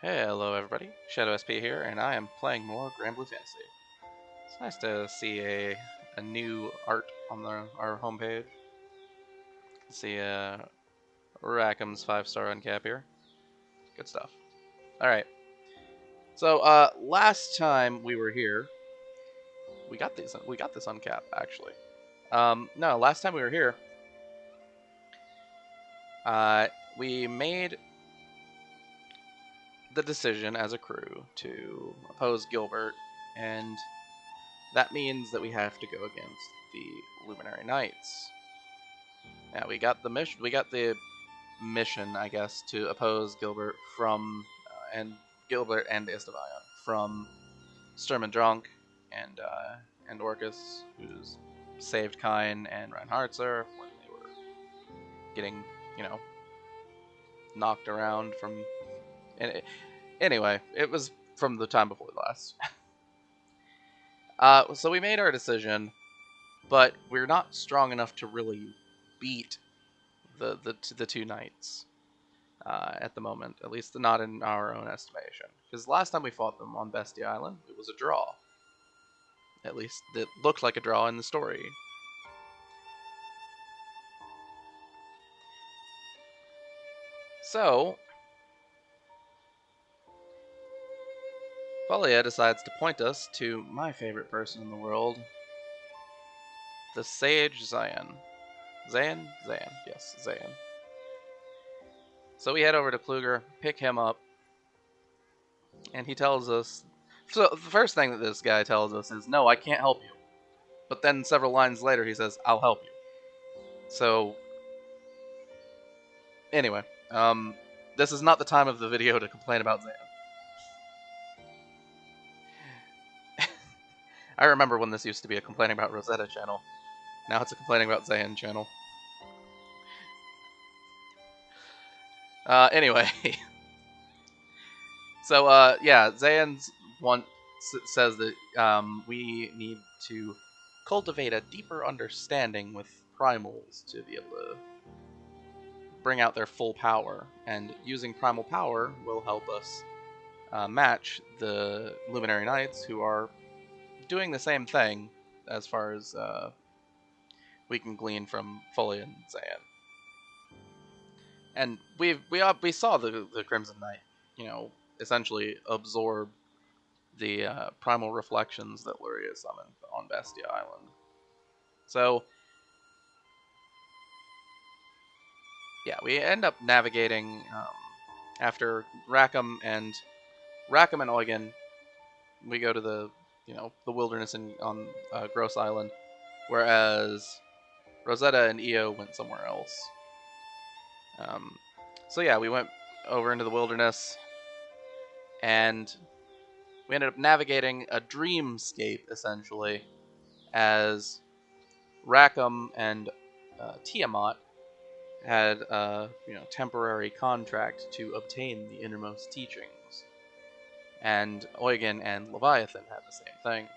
Hey, hello everybody, Shadow SP here, and I am playing more Granblue Fantasy. It's nice to see a new art on our homepage. See Rackham's 5-star uncap here. Good stuff. Alright, so last time we were here, we got this uncap actually. No, last time we were here, we made the decision as a crew to oppose Gilbert, and that means that we have to go against the Luminary Knights. Yeah, we got the mission. We got the mission, I guess, to oppose Gilbert and Esteban from Sturm and Drunk and Orcus, who's saved Kine and Reinhardtzer when they were getting, you know, knocked around from. Anyway, it was from the time before last. So we made our decision, but we're not strong enough to really beat the two knights. At the moment, at least not in our own estimation. Because last time we fought them on Bestia Island, it was a draw. At least it looked like a draw in the story. So, Folia decides to point us to my favorite person in the world, the sage Zeyen. Zeyen? Zeyen, yes, Zeyen. So we head over to Kluger, pick him up, and he tells us. So the first thing that this guy tells us is, "No, I can't help you." But then several lines later, he says, "I'll help you." So anyway, this is not the time of the video to complain about Zeyen. I remember when this used to be a complaining about Rosetta channel. Now it's a complaining about Zeyen channel. Anyway. So, yeah, Zeyen says that we need to cultivate a deeper understanding with primals to be able to bring out their full power. And using primal power will help us match the Luminary Knights, who are doing the same thing as far as we can glean from Foley and Zeyen. And we saw the Crimson Knight, essentially absorb the primal reflections that Luria summoned on Bestia Island. So yeah, we end up navigating after Rackam and Eugen. We go to the wilderness on Groz Island, whereas Rosetta and Io went somewhere else. So yeah, we went over into the wilderness, and we ended up navigating a dreamscape, essentially, as Rackam and Tiamat had a temporary contract to obtain the innermost teachings, and Eugen and Leviathan had the same thing.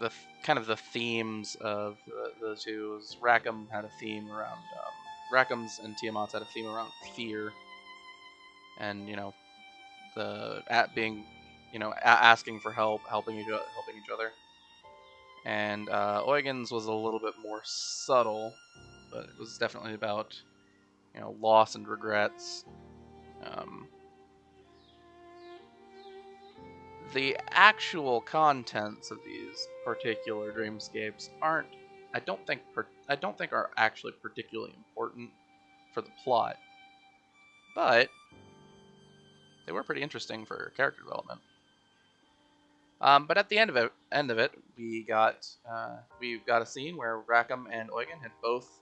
The kind of the themes of the two was Rackham had a theme around Rackham's and Tiamat's had a theme around fear, and the at being asking for help, helping each other. And Eugen's was a little bit more subtle, but it was definitely about loss and regrets. The actual contents of these particular dreamscapes aren't. I don't think are actually particularly important for the plot, but they were pretty interesting for character development. But at the end of it, we got a scene where Rackham and Eugen had both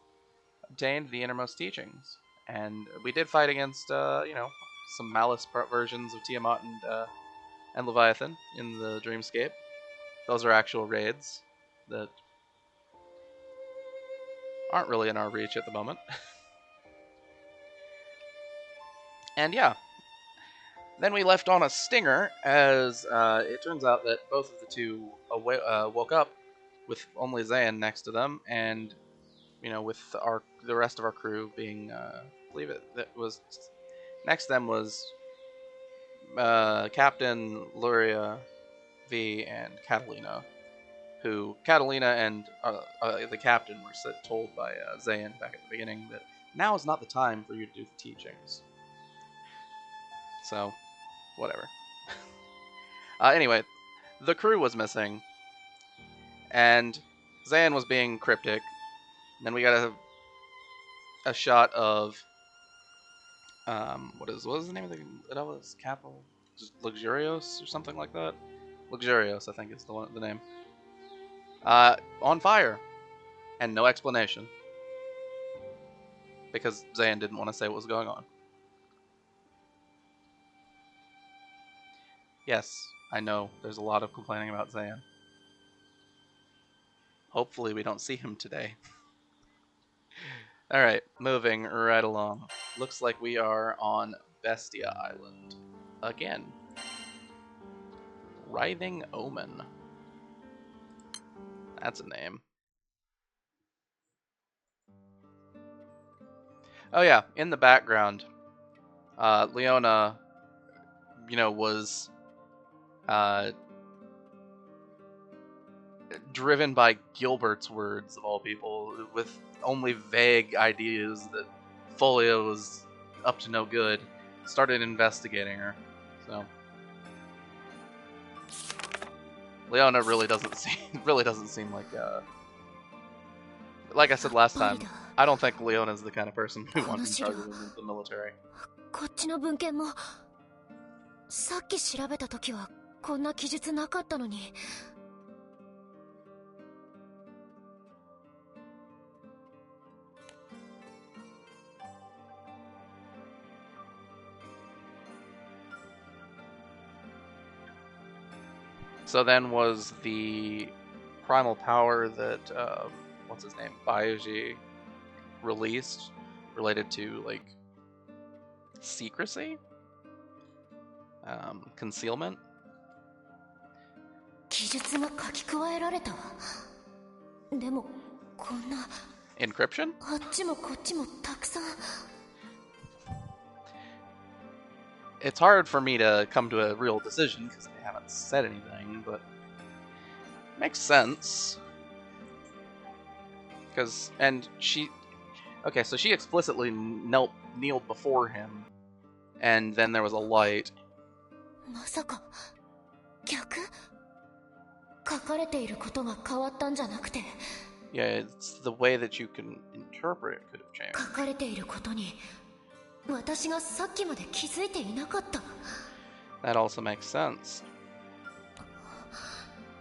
obtained the innermost teachings, and we did fight against some malice versions of Tiamat and Leviathan in the Dreamscape. Those are actual raids that aren't really in our reach at the moment. And yeah, then we left on a stinger, as it turns out that both of the two woke up with only Zeyen next to them, and with the rest of our crew being, I believe it was Next then was Captain Luria V and Catalina, who Catalina and the captain were told by Zeyen back at the beginning that now is not the time for you to do the teachings. So, whatever. Anyway, the crew was missing, and Zeyen was being cryptic. And then we got a shot of what is the name of that was Capital Luxurious or something like that. Luxurious, I think is the name. On fire, and no explanation because Zeyen didn't want to say what was going on. Yes, I know. There's a lot of complaining about Zeyen. Hopefully we don't see him today. Alright, moving right along. Looks like we are on Bestia Island. Again. Writhing Omen. That's a name. Oh yeah, in the background, Leona, was driven by Gilbert's words, of all people, with only vague ideas that Folio was up to no good, started investigating her. So Leona really doesn't seem like I said last time, I don't think Leona's the kind of person we want in charge of the military. こっちの文献もさっき調べた時はこんな記述なかったのに。So then was the primal power that what's his name, Baiji, released related to like secrecy, concealment. 記述が書き加えられた。でもこんな encryption? あっちもこっちもたくさん。It's hard for me to come to a real decision because they haven't said anything, but it makes sense. Okay, so she explicitly kneeled before him, and then there was a light. まさか逆？書かれていることが変わったんじゃなくて。Yeah, it's the way that you can interpret it could have changed. 書かれていることに私がさっきまで気づいていなかった。That also makes sense.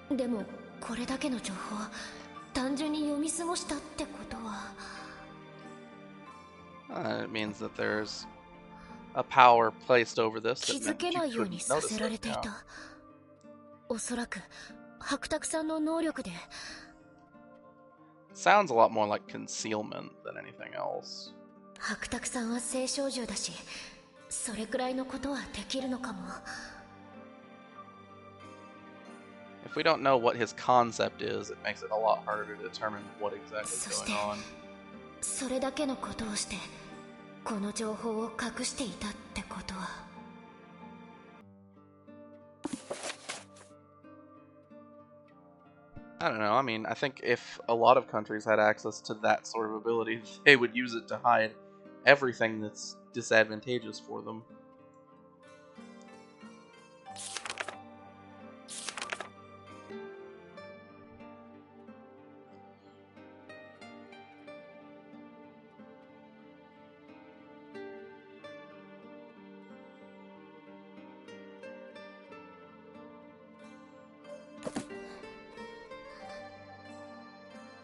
でもこれだけの情報単純に読み過ごしたってことは。It means that there's a power placed over this 気 that づけ meant な you いように couldn't さ notice せられ it. てい Yeah. た。おそらく白沢さんの能力で。Sounds a lot more like concealment than anything else. 白沢さんは青少獣だし、それくらいのことはできるのかも。If we don't know what his concept is, it makes it a lot harder to determine what exactly is そして going on. それだけのことをしてこの情報を隠していたってことは。I don't know. I mean, I think if a lot of countries had access to that sort of ability, they would use it to hide everything that's disadvantageous for them.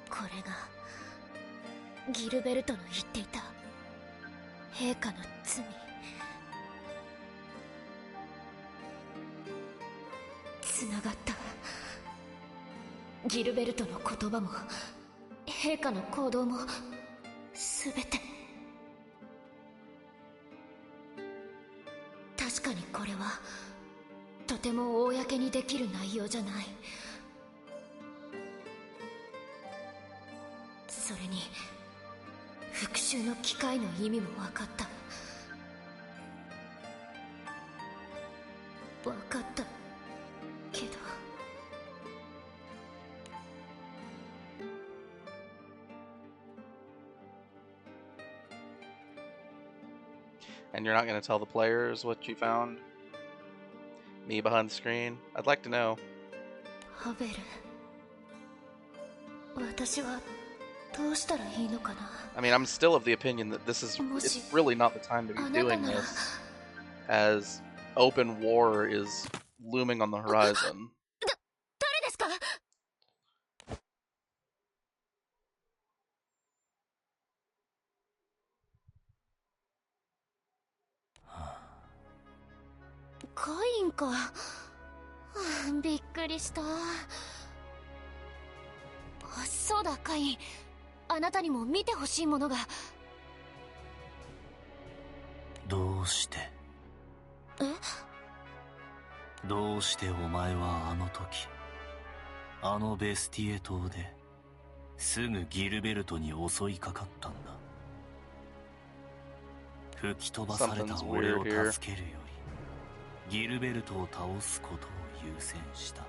これがギルベルトの言っていた陛下の罪。つながった。ギルベルトの言葉も陛下の行動もすべて。確かにこれはとても公にできる内容じゃない。それに復讐の機会の意味も分かった。分かったけど。And you're not going to tell the players what you found? Me behind the screen? I'd like to know. ハベル、私はどうしたらいいのかな。 I mean, I'm still of the opinion that it's really not the time to be doing this, as open war is looming on the horizon. 誰ですか？カインか。びっくりした。そうだカイン、あなたにも見てほしいものが。どうして？どうしてお前はあの時、あのベスティエ島ですぐギルベルトに襲いかかったんだ。吹き飛ばされた俺を助けるよりギルベルトを倒すことを優先した。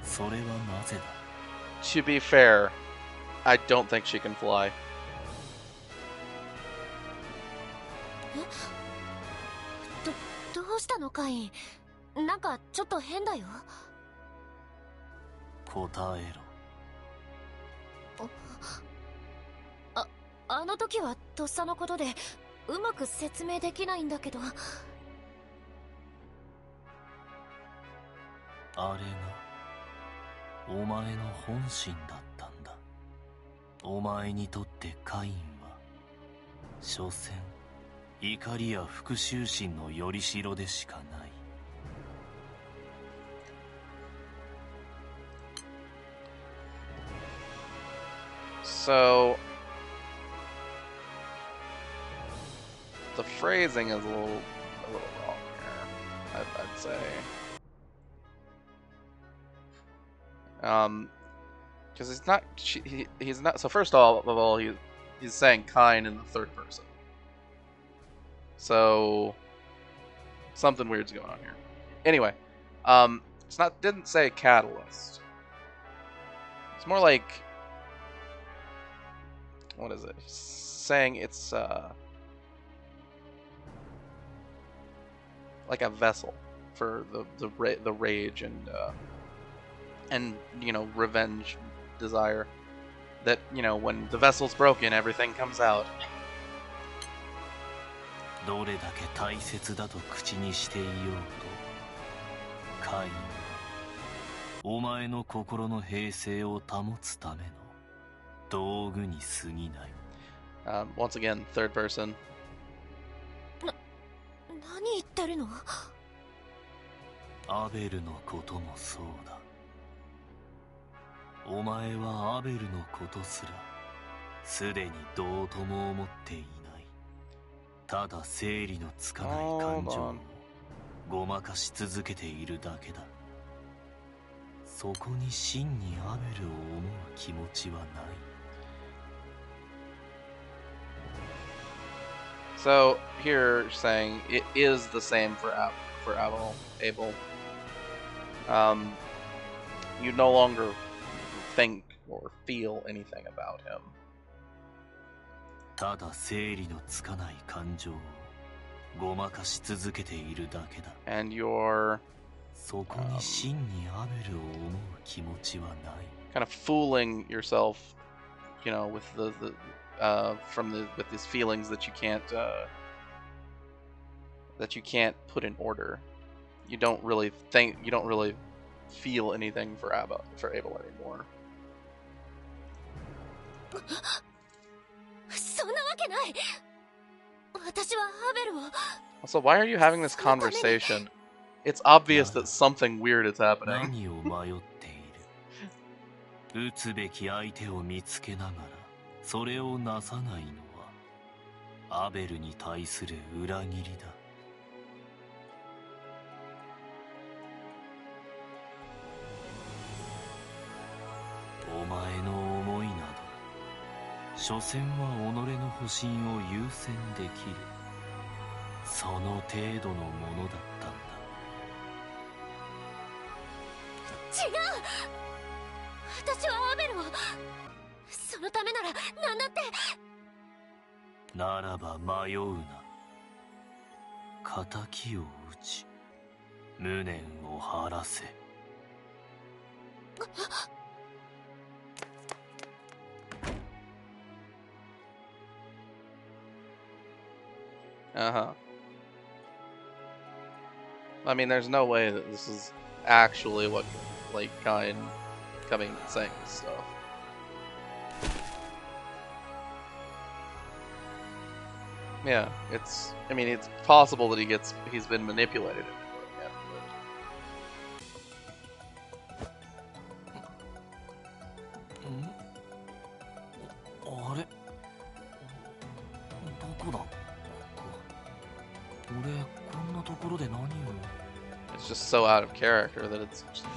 それはなぜだ？ To be fair, I don't think she can fly. どうしたのカイン、なんかちょっと変だよ。答えろ。あの時はとっさのことでうまく説明できないんだけど。あれがお前の本心だったんだ。お前にとってカインは所詮怒りや復讐心のよりしろでしかない。So the phrasing is a little wrong here, I'd say. Because he's not. So first of all, he's saying kind in the third person. So something weird's going on here. Anyway, didn't say catalyst. It's more like, what is it? He's saying it's like a vessel for the rage and you know, revenge desire. That, you know, when the vessel's broken, everything comes out. どれだけ大切だと口にしていようと、カインはお前の心の平静を保つための道具に過ぎない。Once again, third person. 何言ってるの？アベルのこともそうだ。お前はアベルのことすらすでにどうとも思っていない。ただ整理のつかない感情をごまかし続けているだけだ。そこに真にアベルを思う気持ちはない。So here saying it is the same for Abel. You no longer think or feel anything about him. ただ整理のつかない感情をごまかし続けているだけだ。And you're そこに真にアベルを思う気持ちはない。kind of fooling yourself, you know, with with these feelings that you can't put in order. You don't really feel anything for Abel anymore. そんなわけない。私はアベルを。Also, why are you having this conversation? It's obvious that something weird is happening. 何を迷っている。撃つべき相手を見つけながらそれをなさないのはアベルに対する裏切りだ。お前の思いなど所詮は己の保身を優先できるその程度のものだったんだ。私はアベルをそのためなら何だって。ならば迷うな。敵を討ち無念を晴らせ。Uh-huh. I mean, there's no way that this is actually what, like, Kain coming and saying this stuff. Yeah, I mean, it's possible that he's been manipulated into doing it, but... あれ？どこだ？ここ。俺こんなところで何を？ It's just so out of character that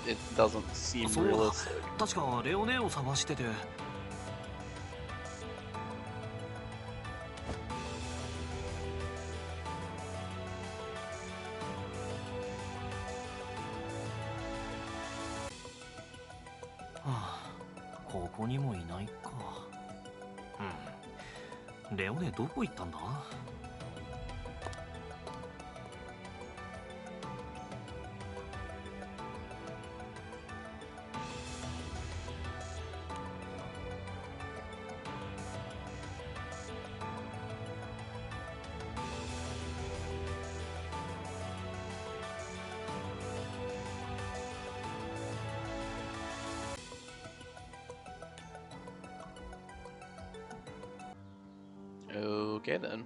it doesn't seem realistic. 確かレオネを探してて。ここにもいないか。レオネどこ行ったんだ？Okay then.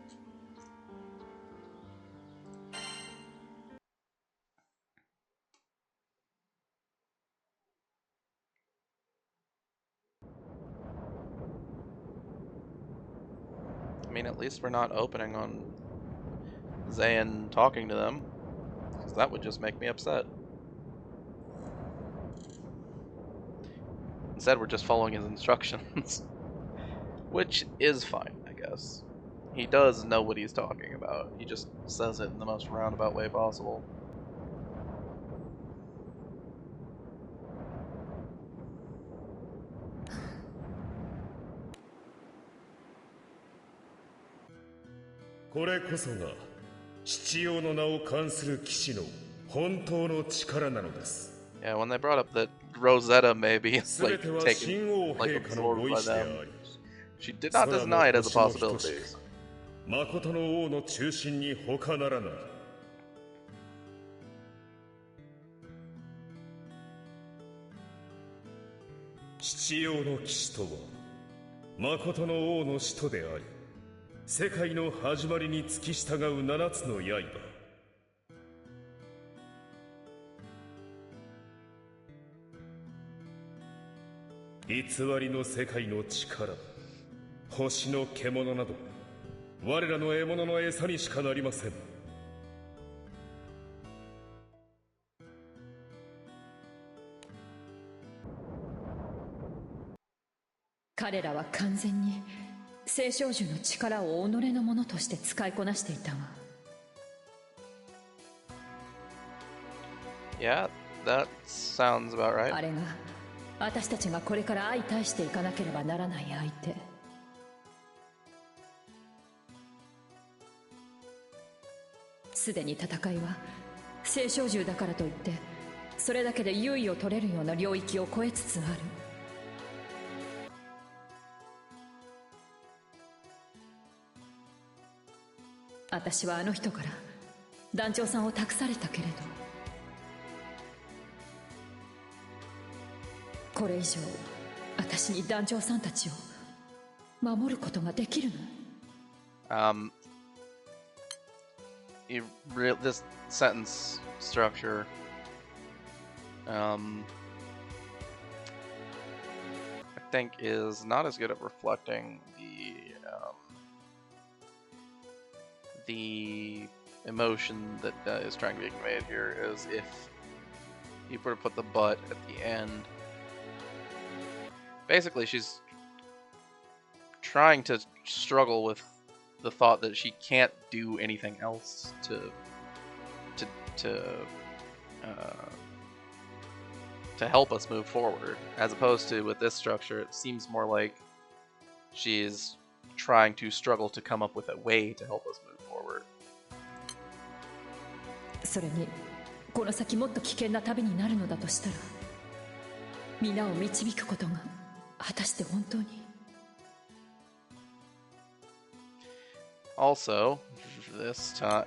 I mean, at least we're not opening on Zeyen talking to them, because that would just make me upset. Instead, we're just following his instructions, which is fine, I guess. He does know what he's talking about. He just says it in the most roundabout way possible. Yeah, when they brought up that Rosetta may be like taken like absorbed by them, she did not deny it as a possibility. 誠の王の中心に他ならない。七葉の騎士とは誠の王の使徒であり、世界の始まりに付き従う七つの刃。偽りの世界の力、星の獣など我らの獲物の餌にしかなりません。彼らは完全に聖少獣の力を己のものとして使いこなしていたわ。Yeah, that sounds about right. あれが私たちがこれから相対していかなければならない相手。すでに戦いは聖少獣だからといってそれだけで優位を取れるような領域を超えつつある。私はあの人から団長さんを託されたけれど、これ以上私に団長さんたちを守ることができるの？This sentence structure, I think, is not as good at reflecting the emotion that is trying to be conveyed here as if you were to put the but at the end. Basically, she's trying to struggle with the thought that she can't do anything else to to help us move forward, as opposed to with this structure, it seems more like she's trying to struggle to come up with a way to help us move forward. それにこの先もっと危険な旅になるのだとしたら、皆を導くことが果たして本当に。Also, this time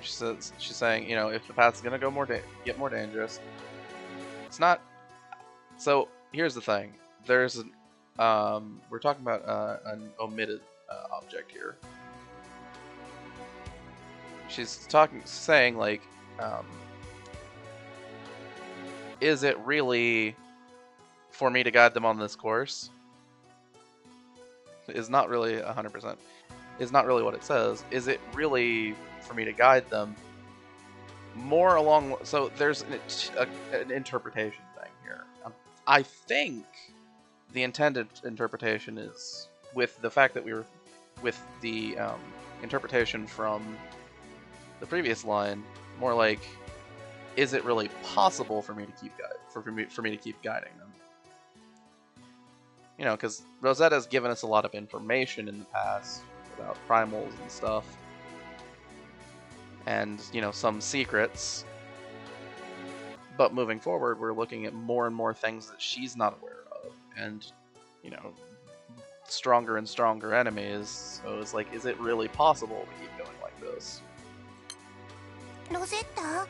she's saying, you know, if the path's gonna go get more dangerous, it's not. So here's the thing: there's an we're talking about an omitted object here. She's saying like, is it really for me to guide them on this course? Is not really 100%. Is not really what it says. Is it really for me to guide them? More along. So there's an interpretation thing here. I think the intended interpretation is with the fact that we were with the interpretation from the previous line, more like, is it really possible for me to keep for me to keep guiding them? You know, because Rosetta's given us a lot of information in the past about primals and stuff, and you know, some secrets. But moving forward, we're looking at more and more things that she's not aware of, and you know, stronger and stronger enemies. So it's like, is it really possible to keep going like this? Rosetta?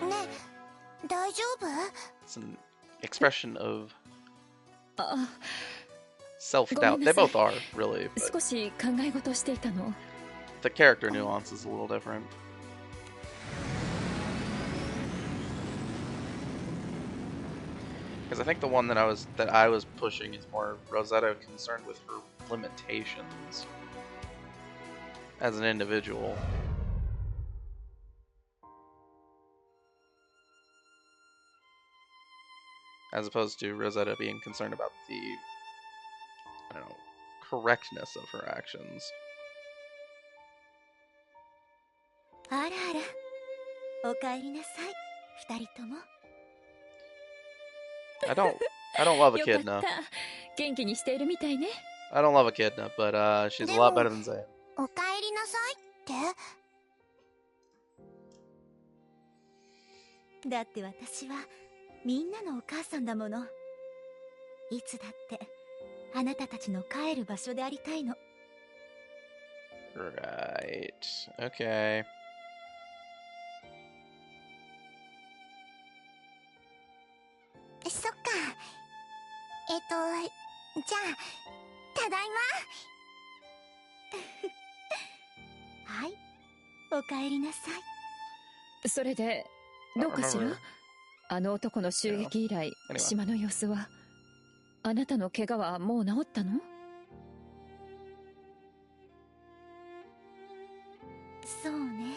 Ne, 大丈夫? It's an expression of あ、 self-doubt. They both are, really. But 少し考え事をしていたの。 the character nuance is a little different. Because I think the one that I was pushing is more Rosetta concerned with her limitations as an individual. As opposed to Rosetta being concerned about the, I don't know, correctness of her actions. あらあら、おかえりなさい、二人とも。I don't love Echidna. よかった。元気にしているみたいね。I don't love Echidna, but she's a lot better than Zeyen. おかえりなさいって？だって私はみんなのお母さんだもの。いつだってあなたたちの帰る場所でありたいの。Right. Okay. そっか。じゃあ、ただいま。はい、おかえりなさい。それでどうかしら？あの男の襲撃以来、島の様子は。あなたの怪我はもう治ったの？そうね。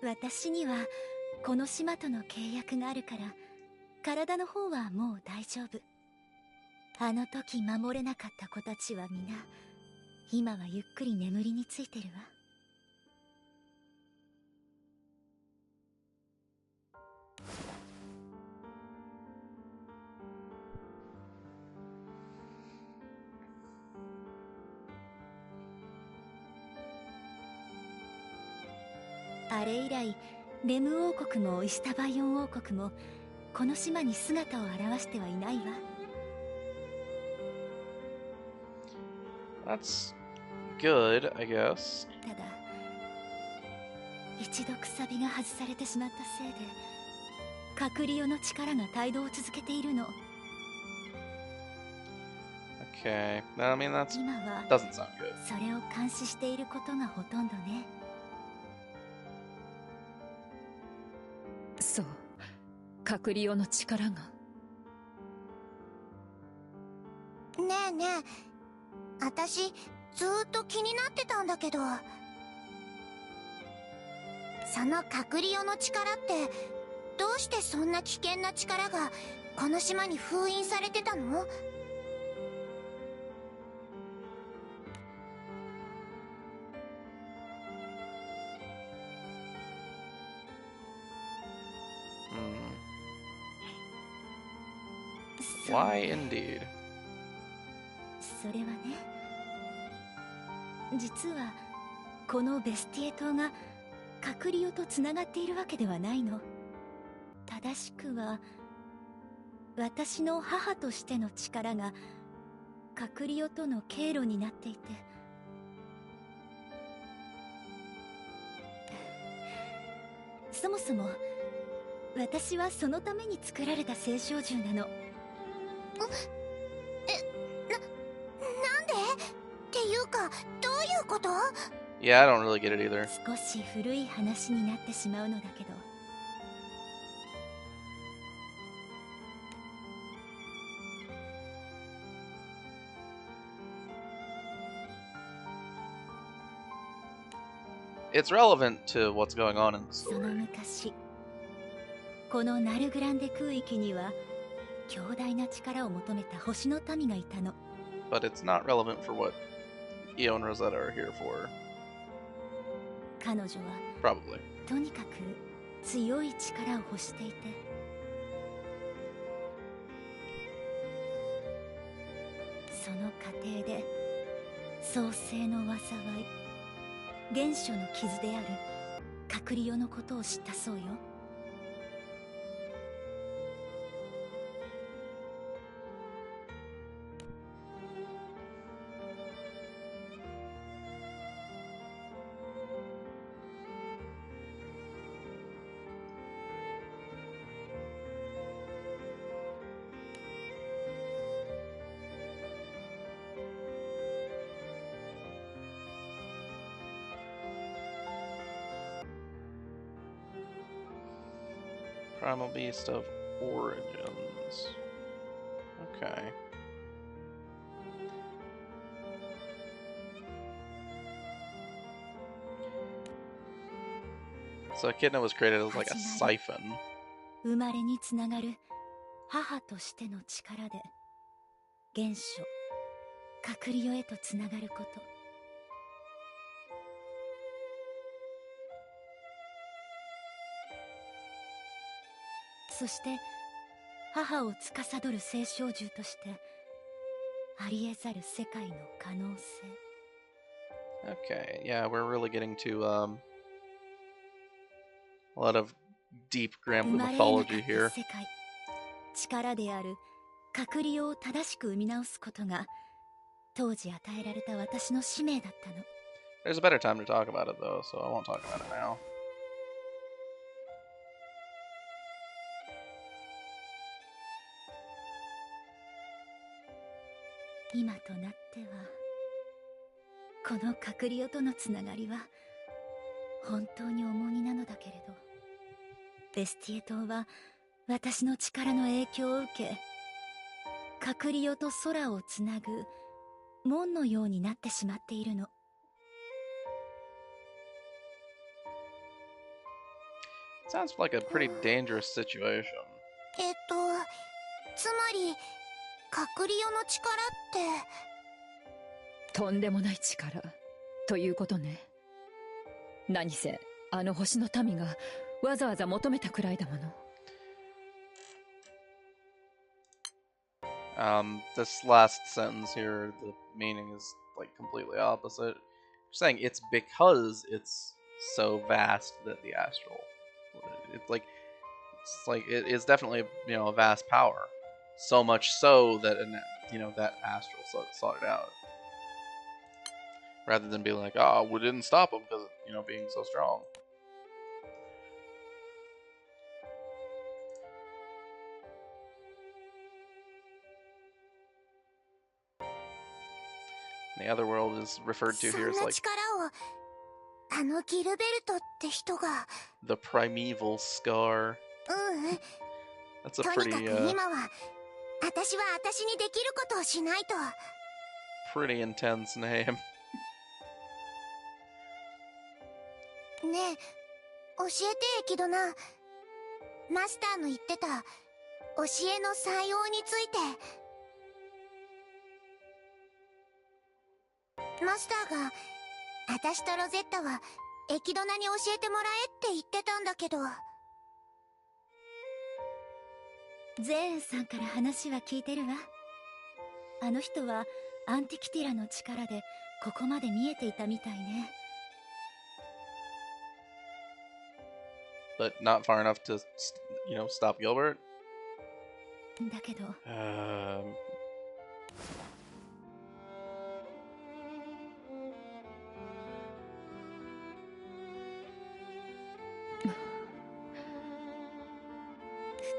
私にはこの島との契約があるから、体の方はもう大丈夫。あの時守れなかった子たちは皆、今はゆっくり眠りについてるわ。あれ以来、レム王国もイスタバイオン王国もこの島に姿を現してはいないわ。That's good, I guess. ただ、一度くさびが外されてしまったせいで、隔離用の力が帯同を続けているの。Okay. I mean, that 今は doesn't sound good. それを監視していることがほとんどね。そう、隔離用の力が。ねえねえ、私ずーっと気になってたんだけど、その隔離用の力ってどうしてそんな危険な力がこの島に封印されてたの？ Why indeed? それはね、実はこのベスティエ島がカクリオとつながっているわけではないの。正しくは私の母としての力がカクリオとの経路になっていて、そもそも私はそのために作られた聖少獣なの。なんでっていうか、どういうこと？ Yeah, I don't really get it either. 少し古い話になってしまうのだけど、It's relevant to what's going on in the その story. 昔、このナルグランデ空域には強大な力を求めた星の民がいたの。 But it's not relevant for what Io and Rosetta are here for. 彼女は Probably. とにかく強い力を欲していて、その過程で創世の災い、原初の傷であるカクリオのことを知ったそうよ。Primal Beast of Origins. Okay. So Echidna was created as like a siphon. 生まれにつながる母としての力で原初カクリオへとつながること。そして母を司る聖少獣としてありえざる世界の可能性。 Okay, yeah, we're really getting to a lot of deep 生 Granblue まれえなか mythology った here. 世界、力であるカクリオを正しく生み直すことが当時与えられた私の使命だったの。 There's a better time to talk about it though, so I won't talk about it now. 今となってはこのカクリオとのつながりは本当に重荷なのだけれど、ベスティエ島は私の力の影響を受け、カクリオと空をつなぐ門のようになってしまっているの。 Sounds like a pretty dangerous situation. つまりカクリオの力ってとんでもない力ということね。何せあの星の民がわざわざ求めたくらいだもの。This last sentence here, the meaning is like completely opposite. Saying it's because it's so vast that the astral, it's like it is definitely, you know, a vast power, so much so that that astral sought it out, rather than being like, oh, we didn't stop him because being so strong. The other world is referred to here as like あのギルベルトって人が。 the primeval scar. と That's a にか pretty く今は私は私にできることをしないと。 pretty intense name. ねえ、教えてエキドナ。マスターの言ってた教えの採用について。マスターが私とロゼッタはエキドナに教えてもらえって言ってたんだけど。ゼーンさんから話は聞いてるわ。あの人はアンティキティラの力でここまで見えていたみたいね。But not far enough to, stop Gilbert? だけど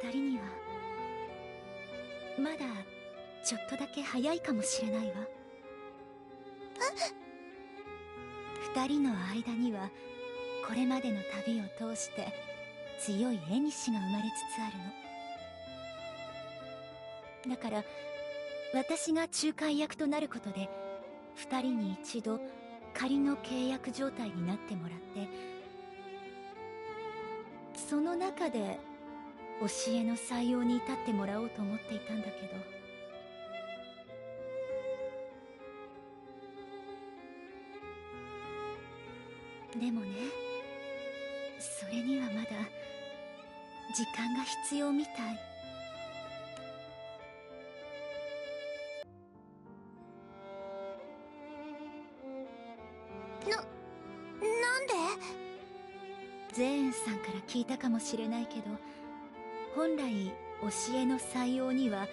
二人にはまだちょっとだけ早いかもしれないわ。二人の間にはこれまでの旅を通して強い縁が生まれつつあるの。だから私が仲介役となることで二人に一度仮の契約状態になってもらって、その中で教えの採用に至ってもらおうと思っていたんだけど、でもね、それにはまだ時間が必要みたい。なんで？ゼーンさんから聞いたかもしれないけど、本来教えの採用には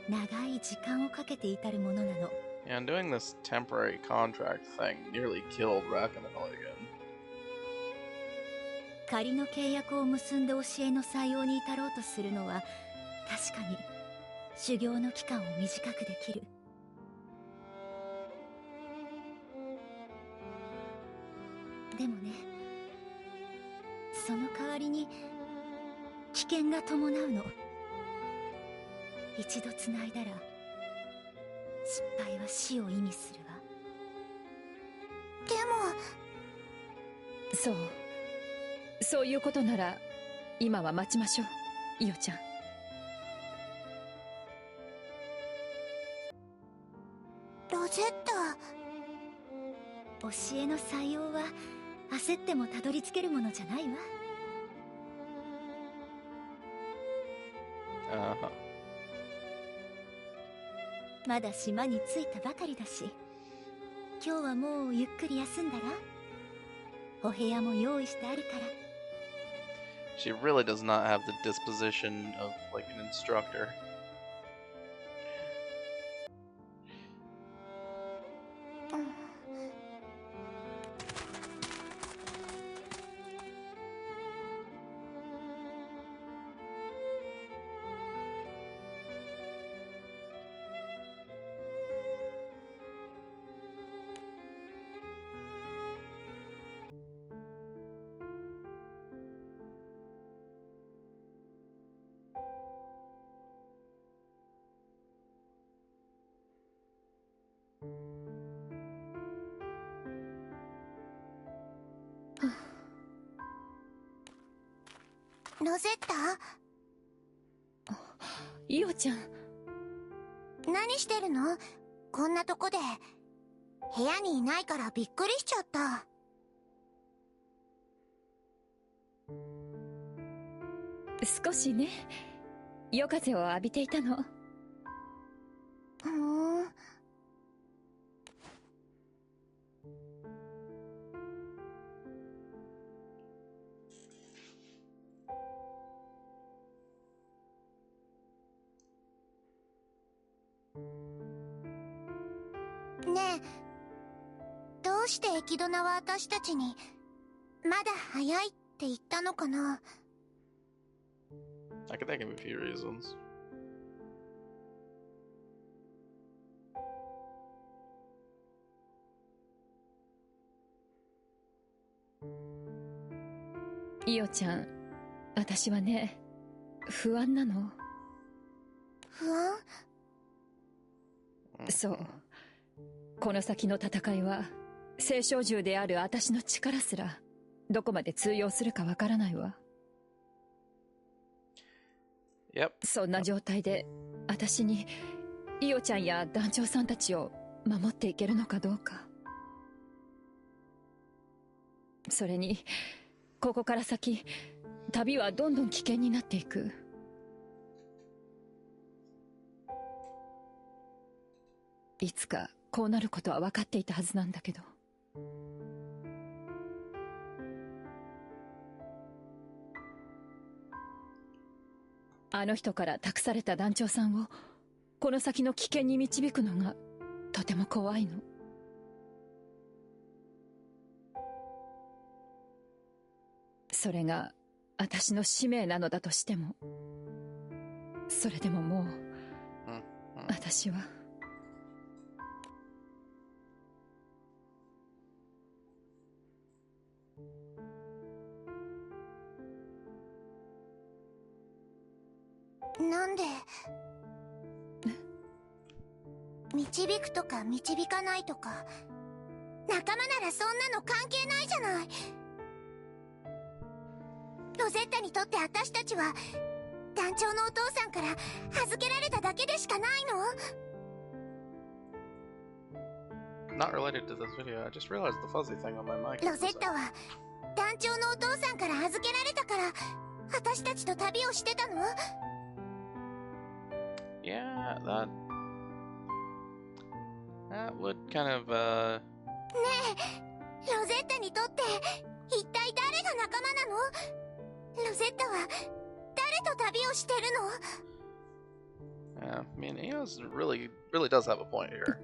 長い時間をかけて至るものなの。Yeah, and doing this temporary contract thing nearly killed Rackam and Eugen. 仮の契約を結んで教えの採用に至ろうとするのは確かに修行の期間を短くできる。でもね、その代わりに危険が伴うの。一度つないだら失敗は死を意味するわ。でもそういうことなら今は待ちましょう、イオちゃん。ロゼッタ、教えの採用は焦ってもたどり着けるものじゃないわ。まだ島に着いたばかりだし、今日はもうゆっくり休んだら？お部屋も用意してあるから。She really does not have the disposition of like an instructor. ロゼッタ？イオちゃん、何してるの？こんなとこで。部屋にいないからびっくりしちゃった。少しね、夜風を浴びていたの。ねえ、どうしてエキドナは私たちにまだ早いって言ったのかな？ I can think of a few reasons. イオちゃん、私はね、不安なの。不安？そう。この先の戦いは聖少獣である私の力すらどこまで通用するかわからないわ。Yep. そんな状態で私にイオちゃんや団長さんたちを守っていけるのかどうか。それにここから先旅はどんどん危険になっていく。いつかこうなることは分かっていたはずなんだけど。あの人から託された団長さんをこの先の危険に導くのがとても怖いの。それが私の使命なのだとしても、それでももう私はなんで導くとか導かないとか、仲間ならそんなの関係ないじゃない。ロゼッタにとって私たちは団長のお父さんから預けられただけでしかないの。 Not related to this video. I just realized the fuzzy thing on my mic. ロゼッタは団長のお父さんから預けられたから私たちと旅をしてたの。 Yeah, that would kind of ねえ、ロゼッタにとって一体誰が仲間なの？ロゼッタは誰と旅をしてるの？ I mean, Eos really does have a point here.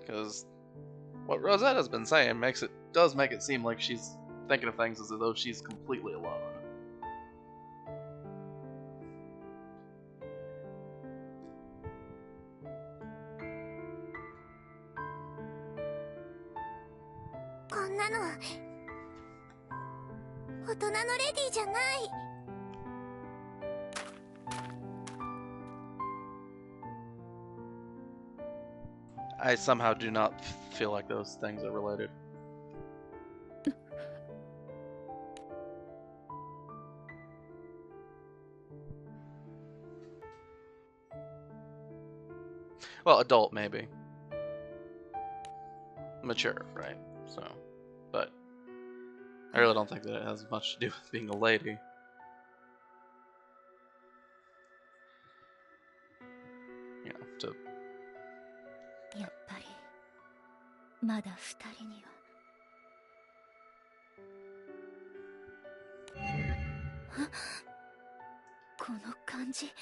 Because what Rosetta's been saying does make it seem like she's thinking of things as though she's completely alone. I somehow do not feel like those things are related. Well, adult maybe. Mature, right? So, but I really don't think that it has much to do with being a lady. You know, to やっぱりまだ二人には。この感じ、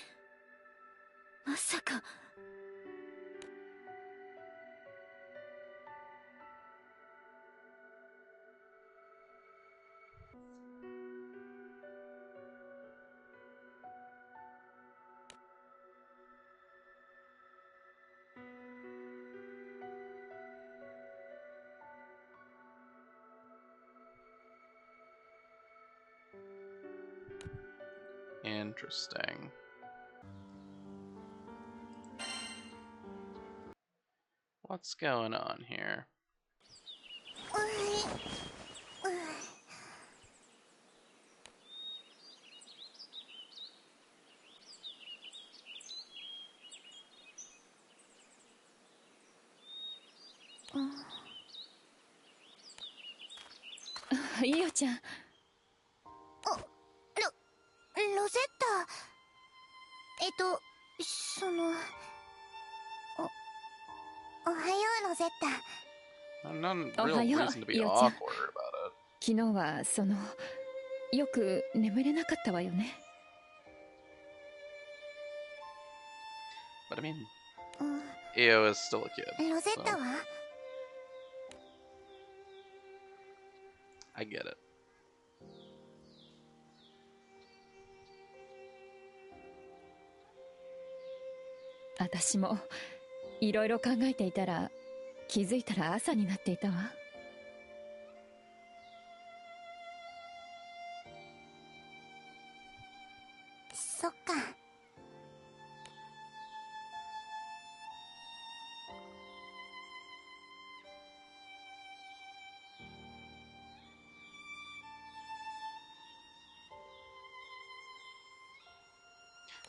まさか。Interesting. What's going on here? Io ちゃん。ロゼッタ、おはよう、ロゼッタ。None real reason to be awkward about it. 昨日はよく眠れなかったわよね。But I mean, Io is still a kid. ロゼッタは？ I get it. 私もいろいろ考えていたら気づいたら朝になっていたわ。そっか。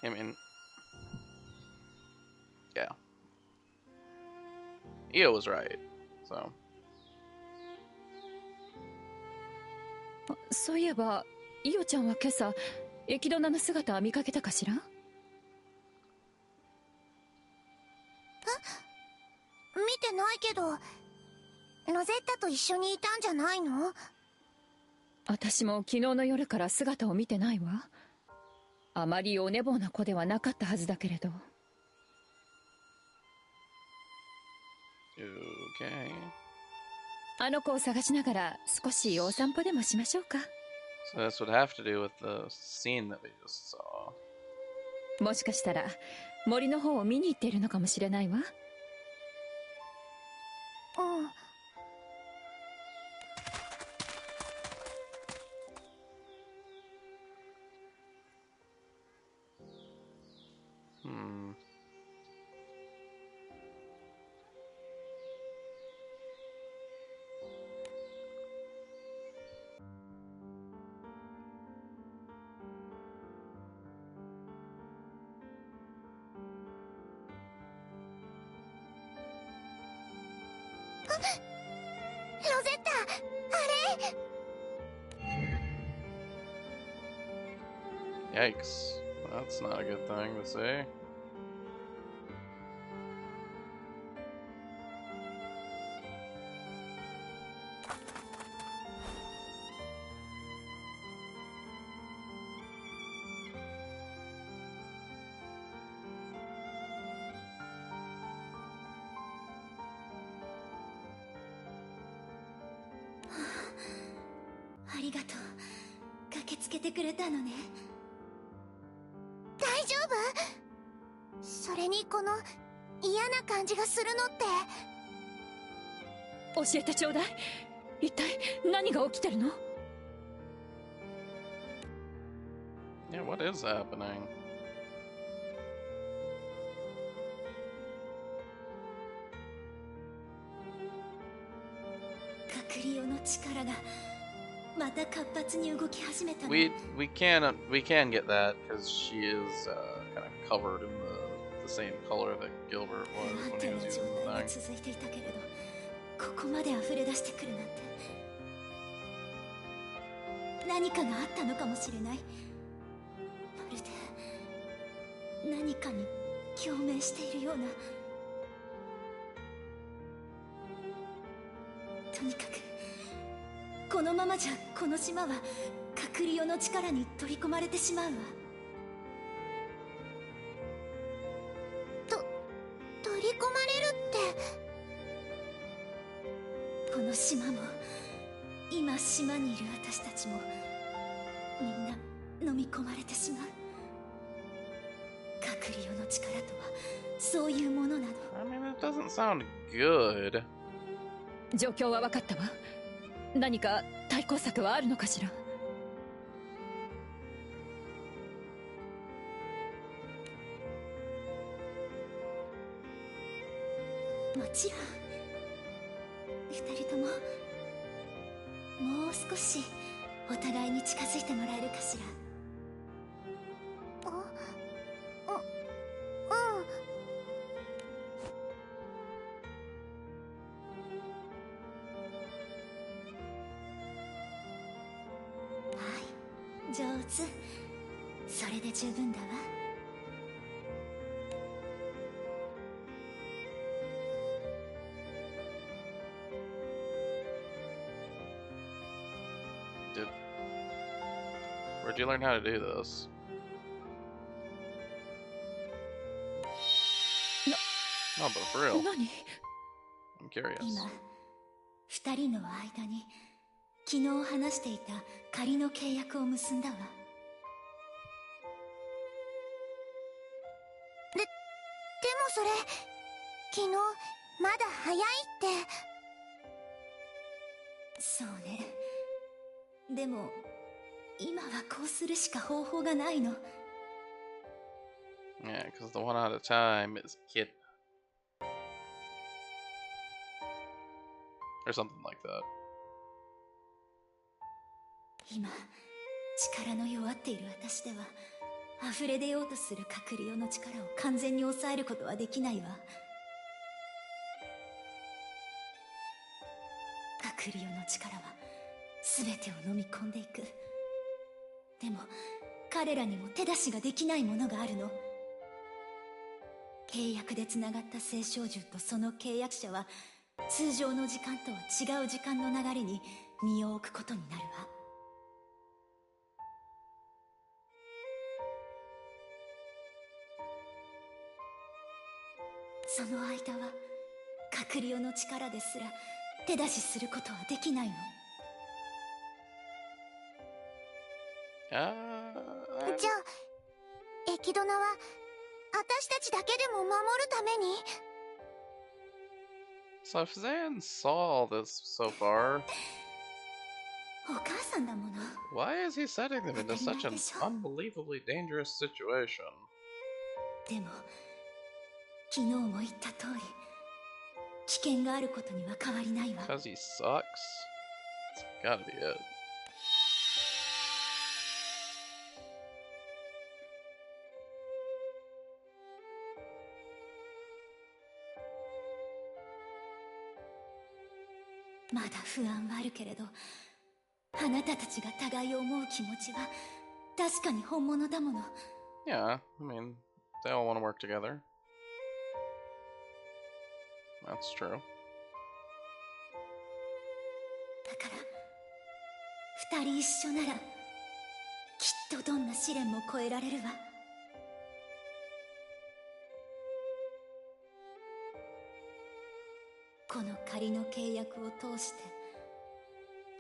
I mean, yeah. Io was right, so. そういえばイオちゃんは今朝エキドナの姿は見かけたかしら？見てないけど、ロゼッタと一緒にいたんじゃないの？私も昨日の夜から姿を見てないわ。あまりお寝坊な子ではなかったはずだけれど。Okay. あの子を探しながら少しお散歩でもしましょうか。So this would have to do with the scene that we just saw. もしかしたら森の方を見に行っているのかもしれないわ。うん。Hmm. Rosetta! あれ Yikes. That's not a good thing to say.ありがとう。駆けつけてくれたのね。大丈夫？それにこの嫌な感じがするのって。教えてちょうだい。一体何が起きてるの？ Yeah, what is happening? カクリオの力がまた活発に動き始めたの。We can get that because she is kind of covered in the same color that Gilbert was 不安 when 定 he な was 状 using the 態が thing. 続いていたけれど、ここまで溢れ出してくるなんて。何かがあったのかもしれない。まるで何かに共鳴しているような。とにかくこのままじゃこの島はカクリオの力に取り込まれてしまうわ。取り込まれるって。この島も今島にいる私たちもみんな飲み込まれてしまう。カクリオの力とはそういうものなの。 I mean, it doesn't sound good. 状況は分かったわ。何か対抗策はあるのかしら？もちろん。二人とももう少しお互いに近づいてもらえるかしら。上手。それで十分だわ。Where'd you learn how to do this? No, but for real. 何？ I'm curious. 今二人の間に昨日話していた仮の契約を結んだわ。でもそれ昨日まだ早いって。そうね。でも今はこうするしか方法がないの。 Yeah, because the one at a time is kid. Or something like that. 今力の弱っている私では溢れ出ようとするカクリオの力を完全に抑えることはできないわ。カクリオの力は全てを飲み込んでいく。でも彼らにも手出しができないものがあるの。契約でつながった聖少獣とその契約者は通常の時間とは違う時間の流れに身を置くことになるわ。その間は隔離の力ですら手出しすることはできないの。あじゃあ駅ドナは私たちだけでも守るために。 So if Zeyen saw this so far, お母さんだもの。 why is he setting them into such an unbelievably dangerous situation? でも昨日も言った通り危険があることには変わりないわ。 Because he sucks? It's gotta be it. まだ不安はあるけれど、あなたたちが互いを思う気持ちは確かに本物だもの。 Yeah, I mean, they all want to work together. That's true. だから二人一緒ならきっとどんな試練も越えられるわ。この仮の契約を通して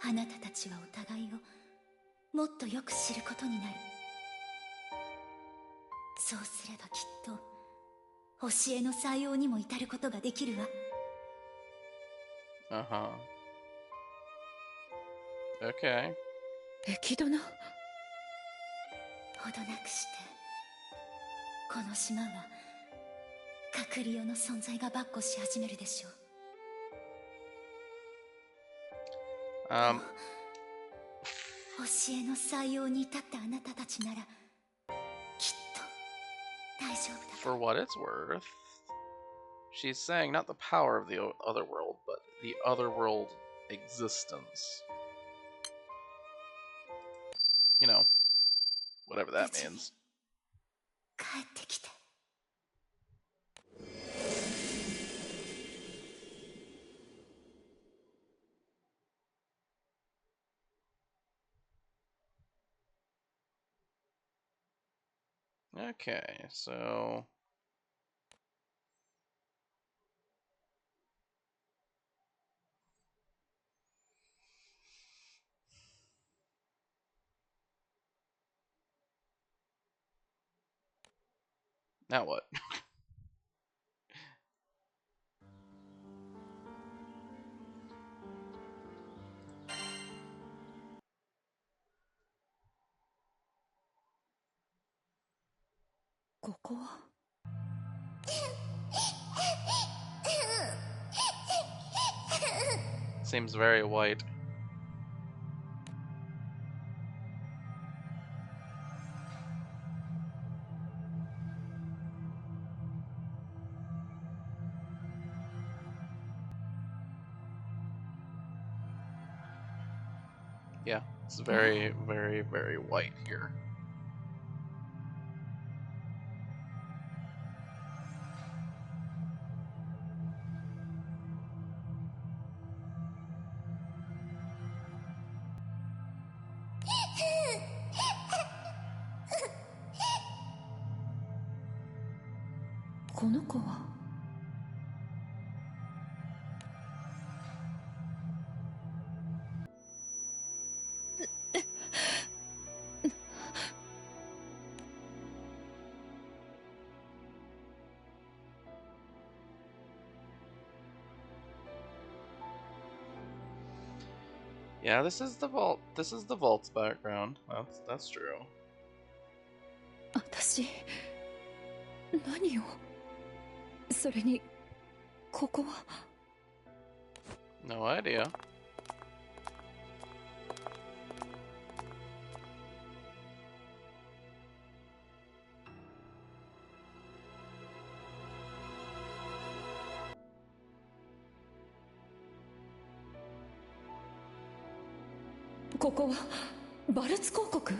あなたたちはお互いをもっとよく知ることになる。そうすればきっと教えの採用にも至ることができるわ。 Uh-huh. Okay. 駅ドナ。ほどなくしてこの島は隔離用の存在が跋扈し始めるでしょう。教えの採用に至ったあなたたちならきっと大丈夫だ。 For what it's worth, she's saying not the power of the other world, but the other world existence. You know, whatever that means. 帰ってきて。 Okay, so now what? ここは Seems very white. Yeah, it's very, very, very white here.「この子は」Yeah, this is the vault. This is the vault's background. That's true. 私何を。それにここは。 No idea. ここはバルツ公国。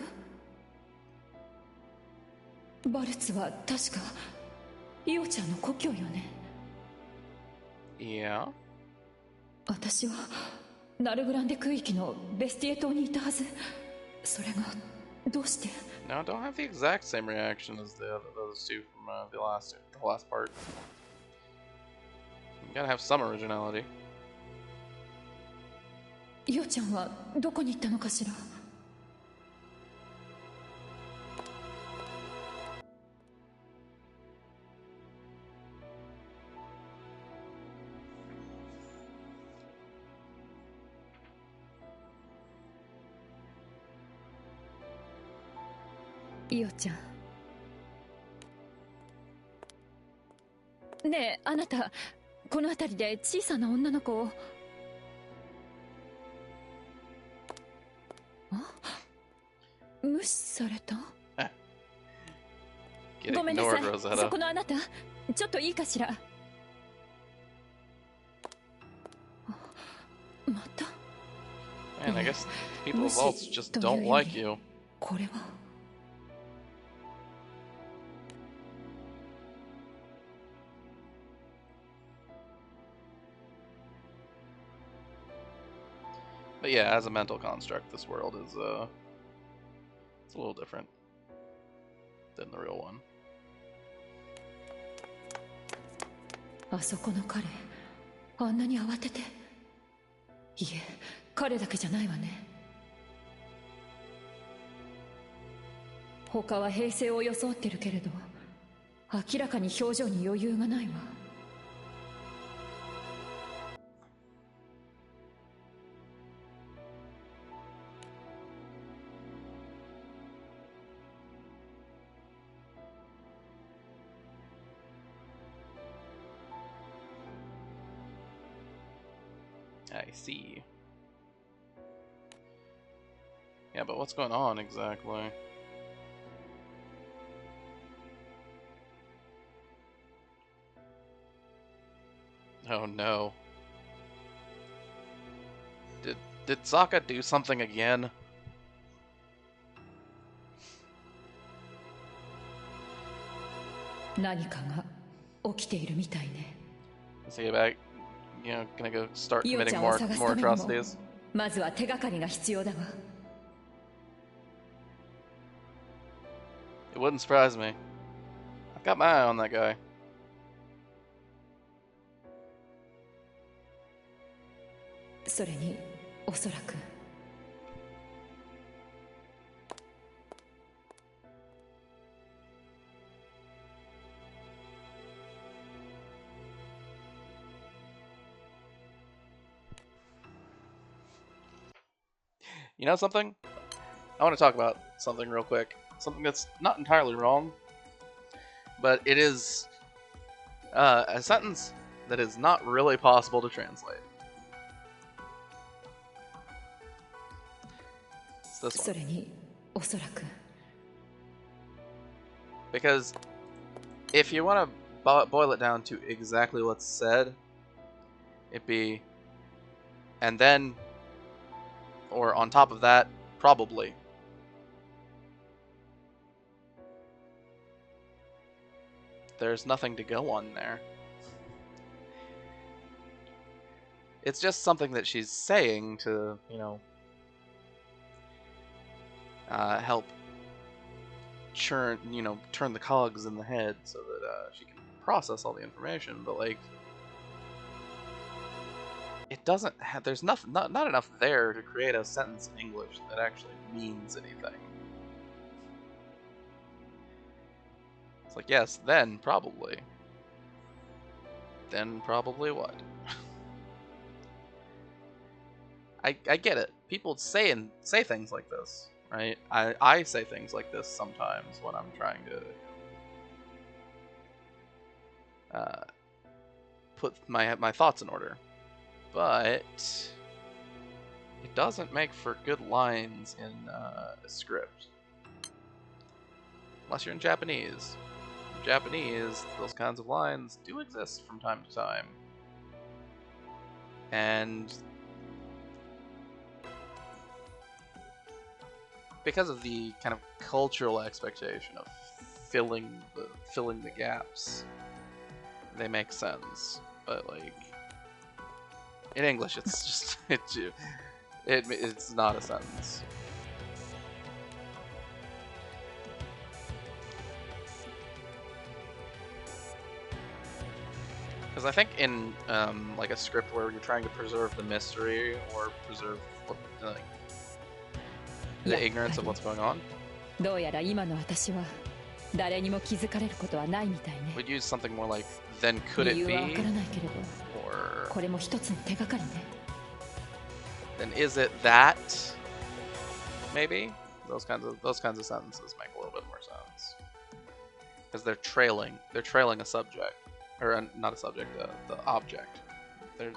バルツは確かイオちゃんの故郷よね。 Yeah. 私はナルグランデ区域のベスティエ島にいたはず。それがどうして。 Now, I don't have the exact same reaction as those two from the last part. You gotta have some originality. イオちゃんはどこに行ったのかしら。イオちゃん。ねえ、あなたこの辺りで小さな女の子を。無視された。ごめんなさい、そこのあなた、ちょっといいかしら。また。 Man, I guess people of Vaults just don't like you. これは。 But yeah, as a mental construct, this world is it's a little different than the real one. あそこの彼、あんなに慌てて。いえ、彼だけじゃないわね。他は平静を装ってるけれど、明らかに表情に余裕がないわ。 I see. Yeah, but what's going on exactly? Oh no. Did Sokka do something again? Let's take it back. You know, gonna go start committing more atrocities. まずは手がかりが必要だわ。 It wouldn't surprise me. I've got my eye on that guy. それに、おそらく。 You know something? I want to talk about something real quick. Something that's not entirely wrong, but it is a sentence that is not really possible to translate. It's this one. Because if you want to boil it down to exactly what's said, it'd be, and then, or on top of that, probably. There's nothing to go on there. It's just something that she's saying to, you know, help turn the cogs in the head so that she can process all the information. But like, it doesn't have. There's not enough there to create a sentence in English that actually means anything. It's like, yes, then probably. Then probably what? I get it. People say things like this, right? I say things like this sometimes when I'm trying to put my thoughts in order, but it doesn't make for good lines in a script, unless you're in Japanese. In Japanese, those kinds of lines do exist from time to time, and because of the kind of cultural expectation of filling the gaps. They make sense, but like in English, it's just it's not a sentence. Because I think in like a script where you're trying to preserve the mystery or preserve like the ignorance of what's going on, どうやら今の私は誰にも気づかれることはないみたいね。 we'd use something more like then could it 理由 be はわからないけれど、 or これも一つの手がかりね。 then is it that maybe those kinds of sentences make a little bit more sense because they're trailing a subject or not a subject, the object. They're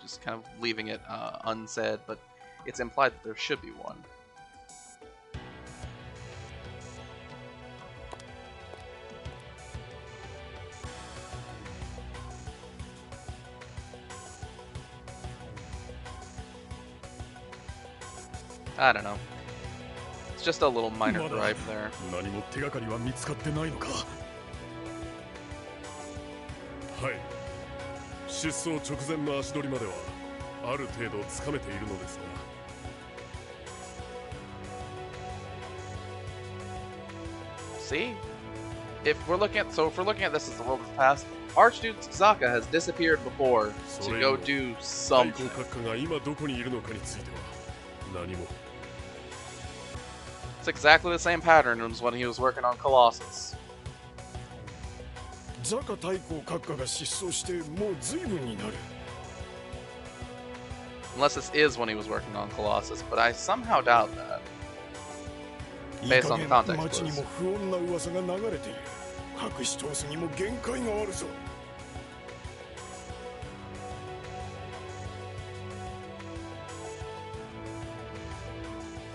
just kind of leaving it unsaid, but it's implied that there should be one. I don't know. It's just a little minor gripe there. 何も手がかりは見つかってないのか。はい。失踪直前の足取りまではある程度つかめているのですが。See? If we're looking at this as the world of the past, Archduke Zaka has disappeared before to go do something. 太閤閣下が今どこにいるのかについては何も。 It's exactly the same pattern as when he was working on Colossus. ザカ太閤閣下が失踪してもう随分になる。 Unless this is when he was working on Colossus, but I somehow doubt that. Based on the context 町にも不穏な噂が流れている。隠し通すにも限界があるぞ。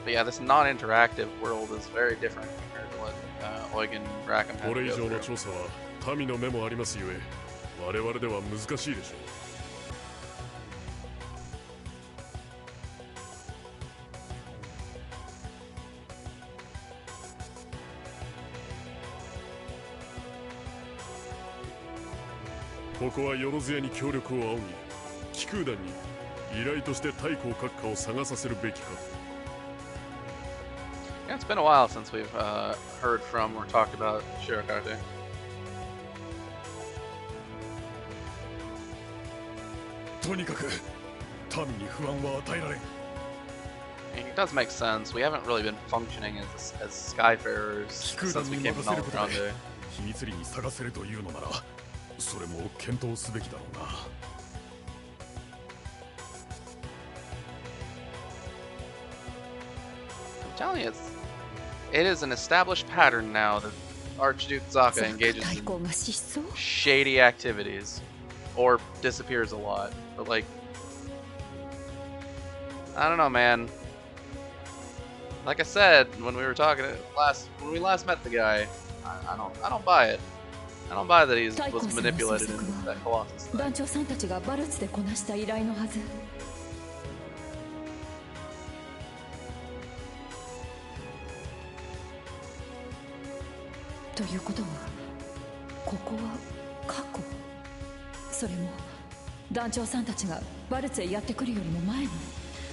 But yeah, this non-interactive world is very different compared to what Eugen and Rackam had こ to れ以 go 上の through. 調査は民の目もありますゆえ、我々では難しいでしょう。 ここはよろずやに協力を仰ぎ、気空団に依頼として太閤閣下を探させるべきか。 Yeah, it's been a while since we've heard from or talked about Shirakarte. とにかく民に不安は与えられん。 It does make sense. We haven't really been functioning as Skyfarers 気空 since 団 we に came 任 to せることで Grande. 秘密裏に探せるというのなら、それも検討すべきだろうな。 I'm telling you, it is an established pattern now that Archduke Zaka engages 太 in 閤が失踪？ shady activities or disappears a lot. But like, I don't know, man. Like I said when we were talking when we last met the guy, I don't buy it. I don't buy that he was manipulated into that Colossus thing. 団長さんたちがバルツでこなした依頼のはず。ということは、ここは過去。それも団長さんたちがバルツへやってくるよりも前の。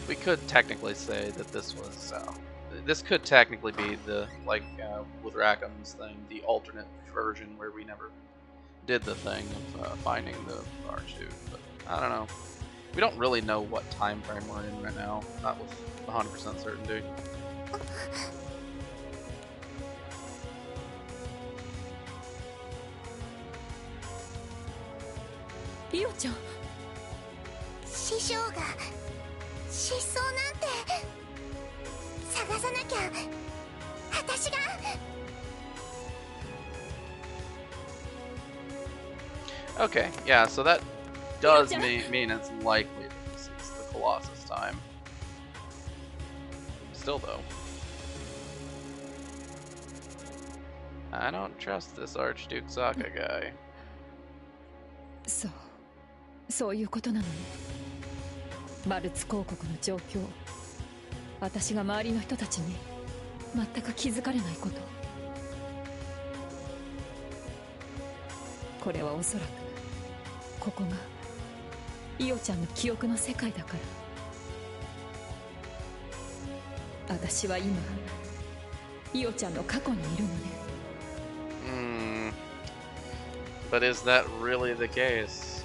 We could technically say that this could technically be the with Rackham's thing, the alternate version where we never did the thing of finding the Archduke. But I don't know. We don't really know what time frame we're in right now. Not with 100% certainty.イオちゃん。師匠が失踪なんて。探さなきゃ。私が。 Okay, yeah, so that does mean it's likely that this is the Colossus time. Still, though, I don't trust this Archduke Zaka guy. そういうことなのね。バルツ公国の状況、私が周りの人たちに全く気づかれないこと。これはおそらくここがイオちゃんの記憶の世界だから。私は今イオちゃんの過去にいるのね。But is that really the case? This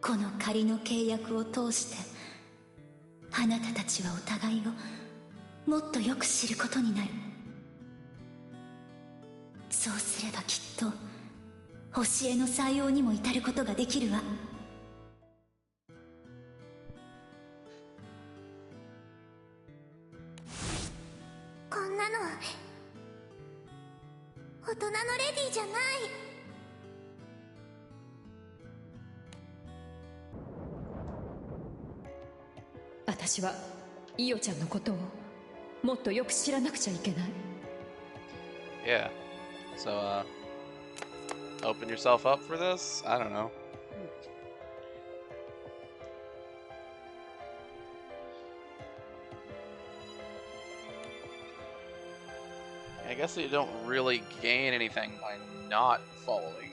この仮の契約を通してあなたたちはお互いをもっとよく知ることになる。そうすればきっと星への採用にも至ることができるわ。こんなの大人のレディじゃない。私はイオちゃんのことをもっとよく知らなくちゃいけない。Yeah. So, open yourself up for this? I don't know. I guess you don't really gain anything by not following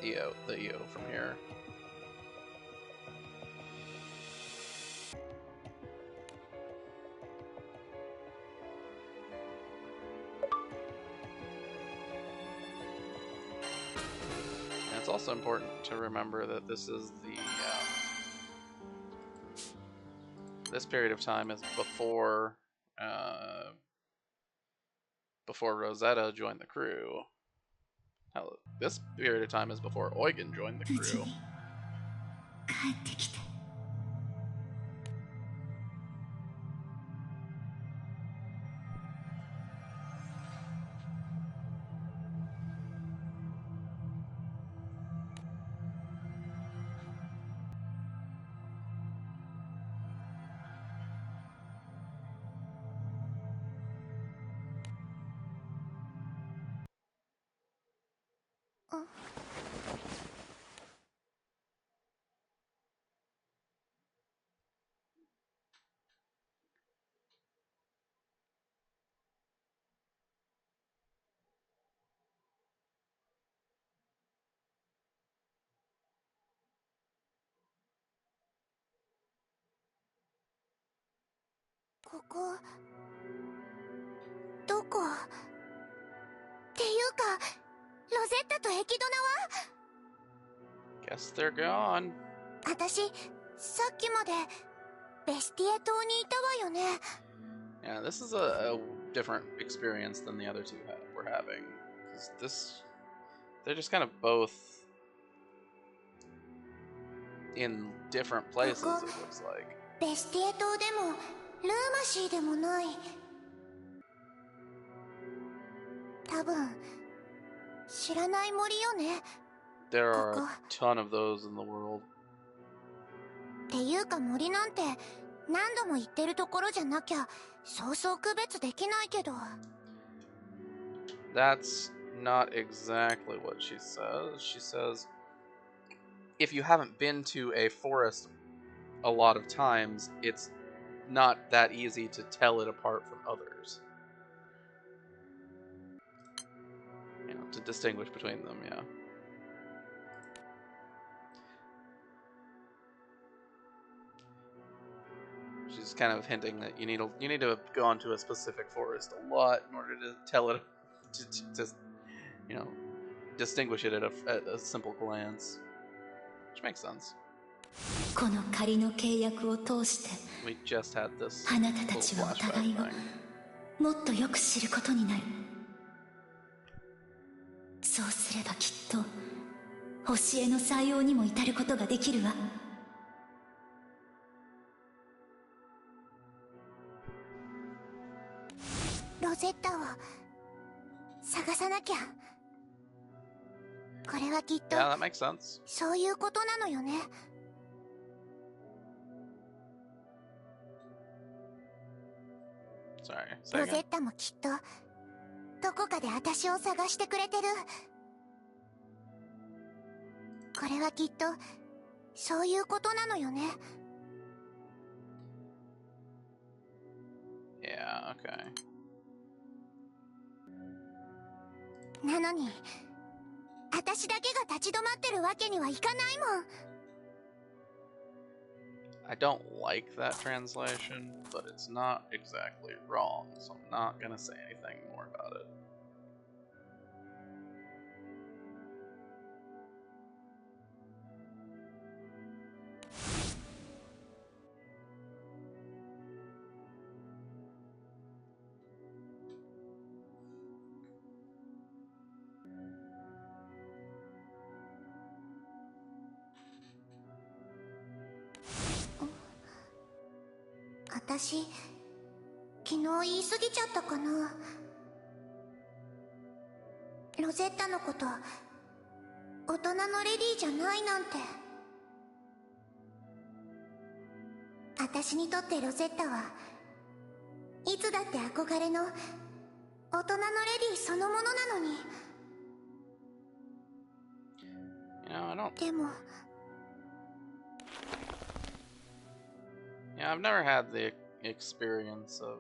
the EO from here. It's also important to remember that this is the this period of time is before before Rosetta joined the crew. Hell, this period of time is before Eugen joined the crew. 帰ってきて。ここどこっていうかロゼッタとエキドナは Guess they're gone. 私さっきまでベスティエ島にいたわよね。Yeah, this is a different experience than the other two were having. 'Cause they're just kind of both in different places, it looks like. ベスティエ島でもルーマシーでもない。多分知らない森よね。 There are a ton of those in the world. っていうか森なんて何度も行ってるところじゃなきゃそうそう区別できないけど。 That's not exactly what she says. She says, if you haven't been to a forest a lot of times, it's not that easy to tell it apart from others. You know, to distinguish between them, yeah. She's kind of hinting that you need to go onto a specific forest a lot in order to tell it, to you know, distinguish it at a simple glance, which makes sense. この仮の契約を通して We just had this あなたた little ちはお flashback 互いを thing. もっとよく知ることになる。そうすればきっと星への採用にも至ることができるわ。ロゼッタを探さなきゃ。これはきっと Yeah, that makes sense. そういうことなのよね。 Sorry, say ロゼ again. ッタもきっとどこかで私を探してくれてる。これはきっとそういうことなのよね。 Yeah, okay. なのに私だけが立ち止まってるわけにはいかないもん。 I don't like that translation, but it's not exactly wrong, so I'm not gonna say anything more about it. Oh. 私昨日言い過ぎちゃったかな。ロゼッタのこと大人のレディーじゃないなんて。私にとってロゼッタはいつだって憧れの大人のレディーそのものなのに。 I don't. でも Yeah, I've never had the experience of,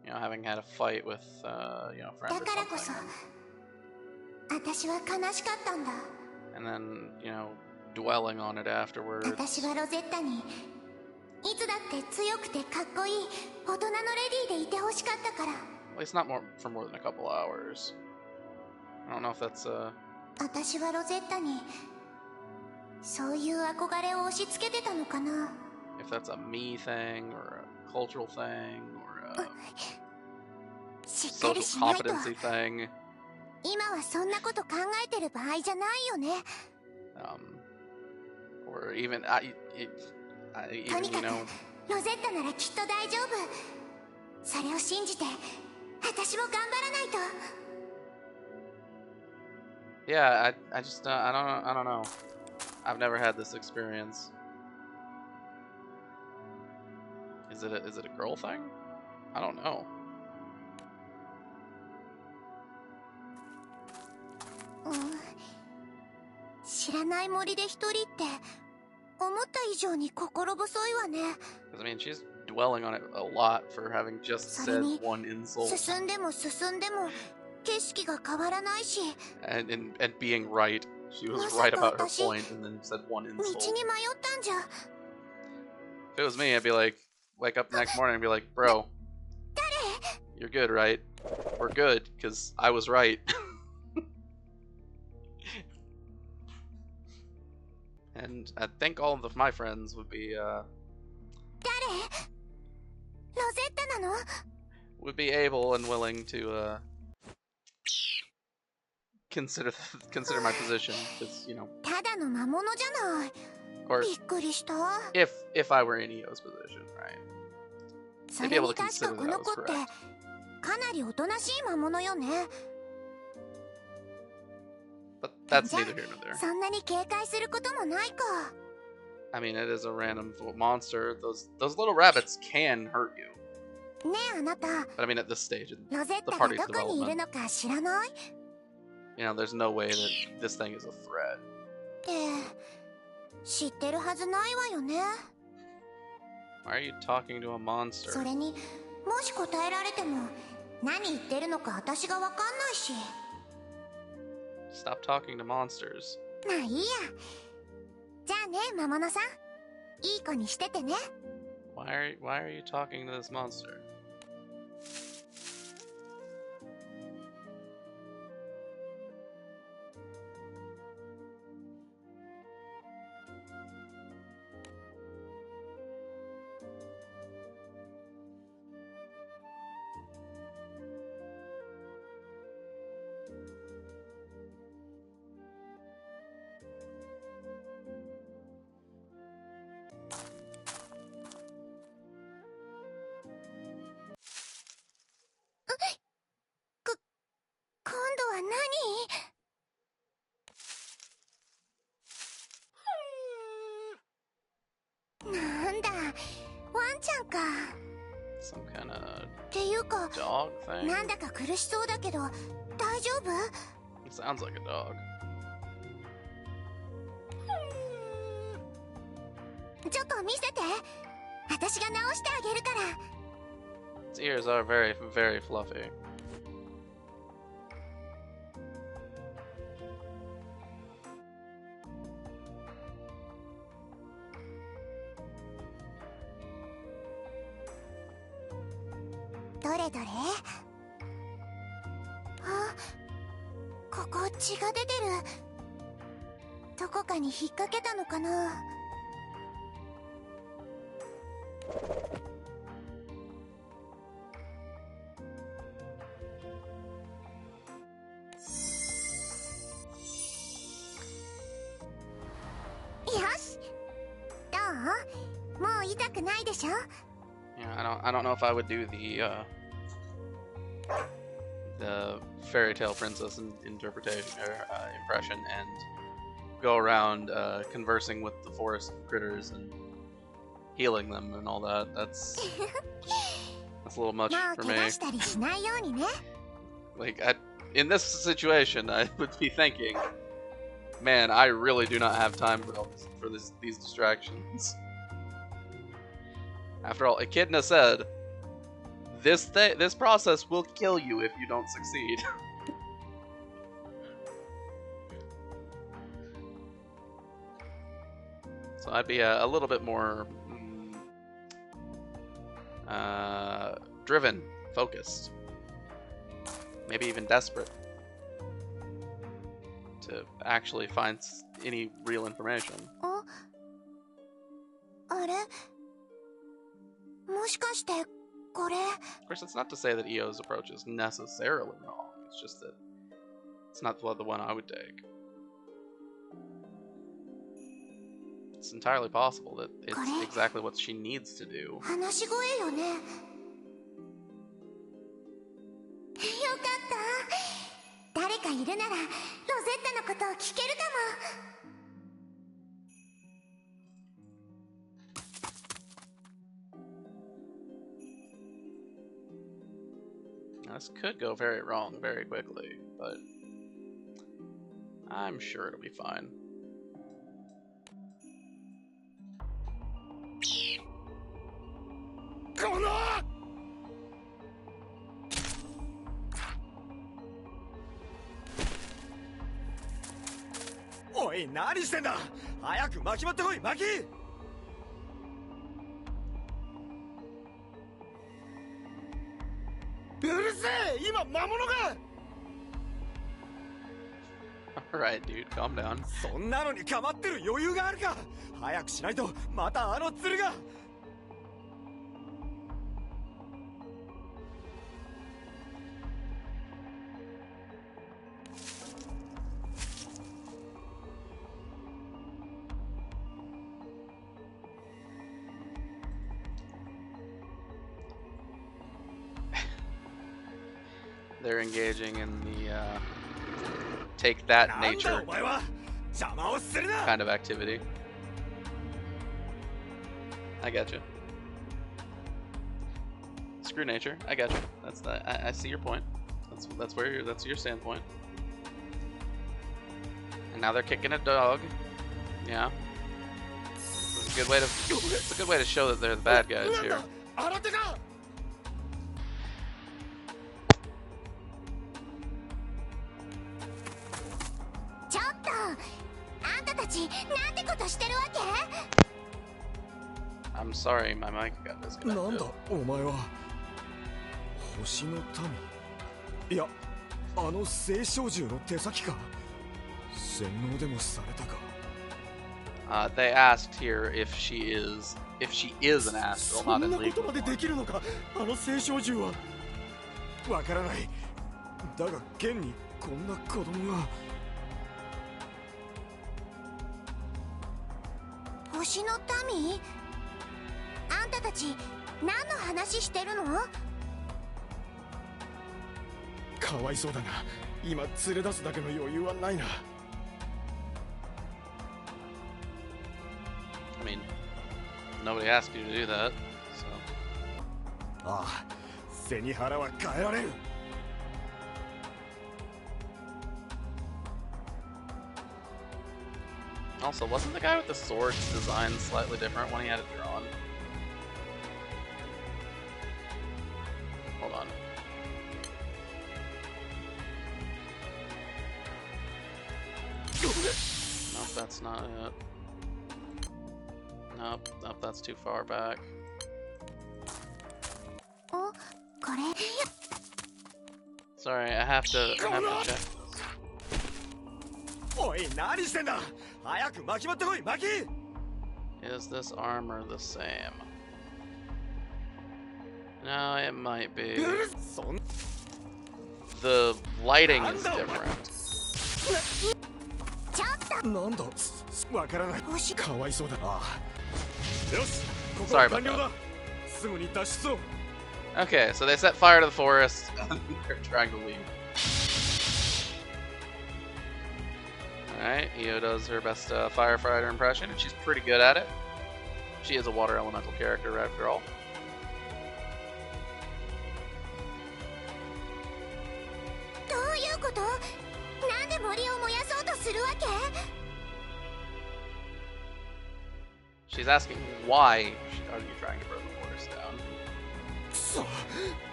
having had a fight with, a friend だ or からこそ something. 私は悲しかったんだ。 And then, dwelling on it afterwards. 私はロゼッタにいつだって強くてかっこいい大人のレディーでいてほしかったから。 At least not for more than a couple hours. I don't know if that's, 私はロゼッタにそういう憧れを押し付けてたのかな。 if that's a me thing or a cultural thing or a しっかり social しないと。 competency thing. 今はそんなこと考えてる場合じゃないよね。 Or even, と even, にかくロゼッタならきっと大丈夫。それを信じて私も頑張らないと。 Yeah, I just, I don't know. I've never had this experience. Is it a girl thing? I don't know. 知らない森で一人って思った以上に心細いわね。 Because I mean, she's dwelling on it a lot for having just それ said に one insult 進んでも進んでも景色が変わらないし、 and being right. She was まさ right か about her 私 point and then said one 道 insult. に迷ったんじゃ。 If it was me, I'd be like, wake up the next morning and be like, bro, 誰？ you're good, right? We're good, because I was right. And I think all of my friends would be 誰？ロゼッタなの？ would be able and willing to consider my position, because ただの魔物じゃない。 of course びっくりした。 if I were in Io's position, right? それに確かこの子ってかなりおとなしい魔物よね。 But that's じゃあ neither here nor there. そんなに警戒することもないか。 I mean, it is a random monster. Those little rabbits can hurt you. ねえあなた、 But I mean, at this stage in ロゼッ the タが party's どこにいる development, のか知らない？ there's no way that this thing is a threat. って知ってるはずないわよね。 Why are you talking to a monster? それにもし答えられても何言ってるのか私がわかんないし。 Stop talking to monsters. まあいいや。じゃあね魔物さん、いい子にしててね。 Why are you talking to this monster?今度は何？なんだ、ワンちゃんか。 Some kind of っていうか、 dog thing? なんだか苦しそうだけど大丈夫？ Sounds like a dog. ちょっと見せて。私が直してあげるから。 Its ears are very, very fluffy. Ah, ここ血が出てる。どこかに引っ掛けたのかな。よし。どう？もう痛くないでしょ？ Yeah, I don't know if I would do the fairy tale princess interpretation or impression and go around conversing with the forest critters and healing them and all that. That's a little much for me. Like in this situation, I would be thinking, man, I really do not have time for these distractions. After all, Echidna said, this process will kill you if you don't succeed. So I'd be a little bit more driven, focused, maybe even desperate to actually find any real information. Of course, it's not to say that EO's approach is necessarily wrong. It's just that it's not the one I would take. It's entirely possible that it's exactly what she needs to do. 誰かいるならロゼッタのことを聞けるかも。 This could go very wrong very quickly, but I'm sure it'll be fine. Oi, 何してんだ? 早く巻き持ってこい、巻き! Alright, dude, calm down. そんなのに構ってる余裕があるか? 早くしないとまたあの鶴が. They're engaging in the take that nature kind of activity. I got you. Screw nature. I got you. I see your point. That's your standpoint. And now they're kicking a dog. Yeah. It's a good way to show that they're the bad guys here. I'm sorry, my mic got disconnected. お前は星の民? いや、あの聖少獣の手先か? 洗脳でもされたか? They asked here if she is an astral, not in legal form. そんなことまでできるのか? あの聖少獣はわからない。だが現にこんな子供が。星の民? あんたたち何の話してるの? かわいそうだが、今連れ出すだけの余裕はないな。I mean, nobody asked you to do that, so. ああ、背に腹は変えられる。Also, wasn't the guy with the sword's design slightly different when he had it drawn? Hold on. Nope, that's not it. Nope, nope, that's too far back. Sorry, I have to check this. おい、何してんだ。早く巻き持ってこい、巻き。 Is this armor the same? No, it might be. The lighting is different. なんだ、わからない。かわいそうだな。よし、ここ Sorry は about 完了 that. だ。すぐに脱出を。 Okay, so they set fire to the forest and they're trying to leave. Alright, Io does her best firefighter impression, and she's pretty good at it. She is a water elemental character after all. She's asking why are you trying to burn the forest down? くそ、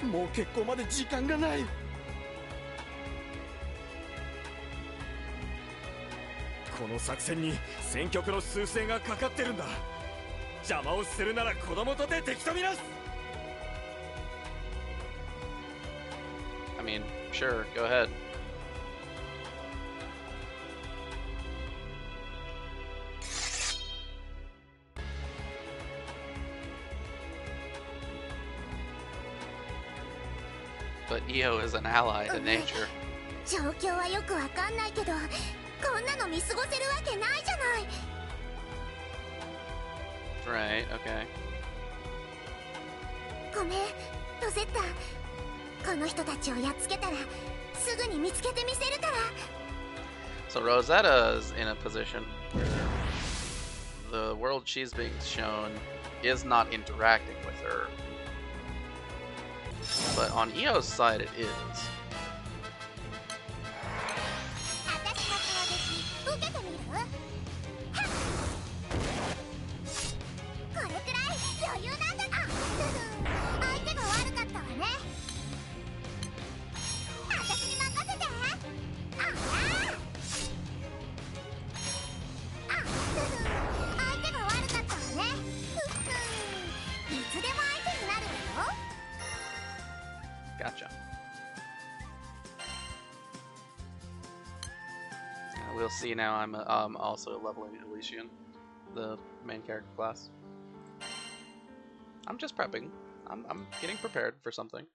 もう結構まで時間がない。この作戦に戦局の趨勢がかかってるんだ。邪魔をするなら子供とて敵とみなす。 I mean, sure, go ahead. But Io is an ally to nature. 状況はよくわかんないけど、こんなの見過ごせるわけないじゃない。 Right, okay. ごめん、ロゼッタ。この人たちをやっつけたら、すぐに見つけてみせるから。 So Rosetta is in a position where the world she's being shown is not interacting with her. But on Io's side, it is. 私の攻撃受けてみる？これくらい余裕なんだな。相手が悪かったわね。私に任せて。ああ。相手が悪かったわね。いつでも相手になるわよ。 Gotcha. We'll see now. I'm also leveling Elysian, the main character class. I'm just prepping. I'm getting prepared for something.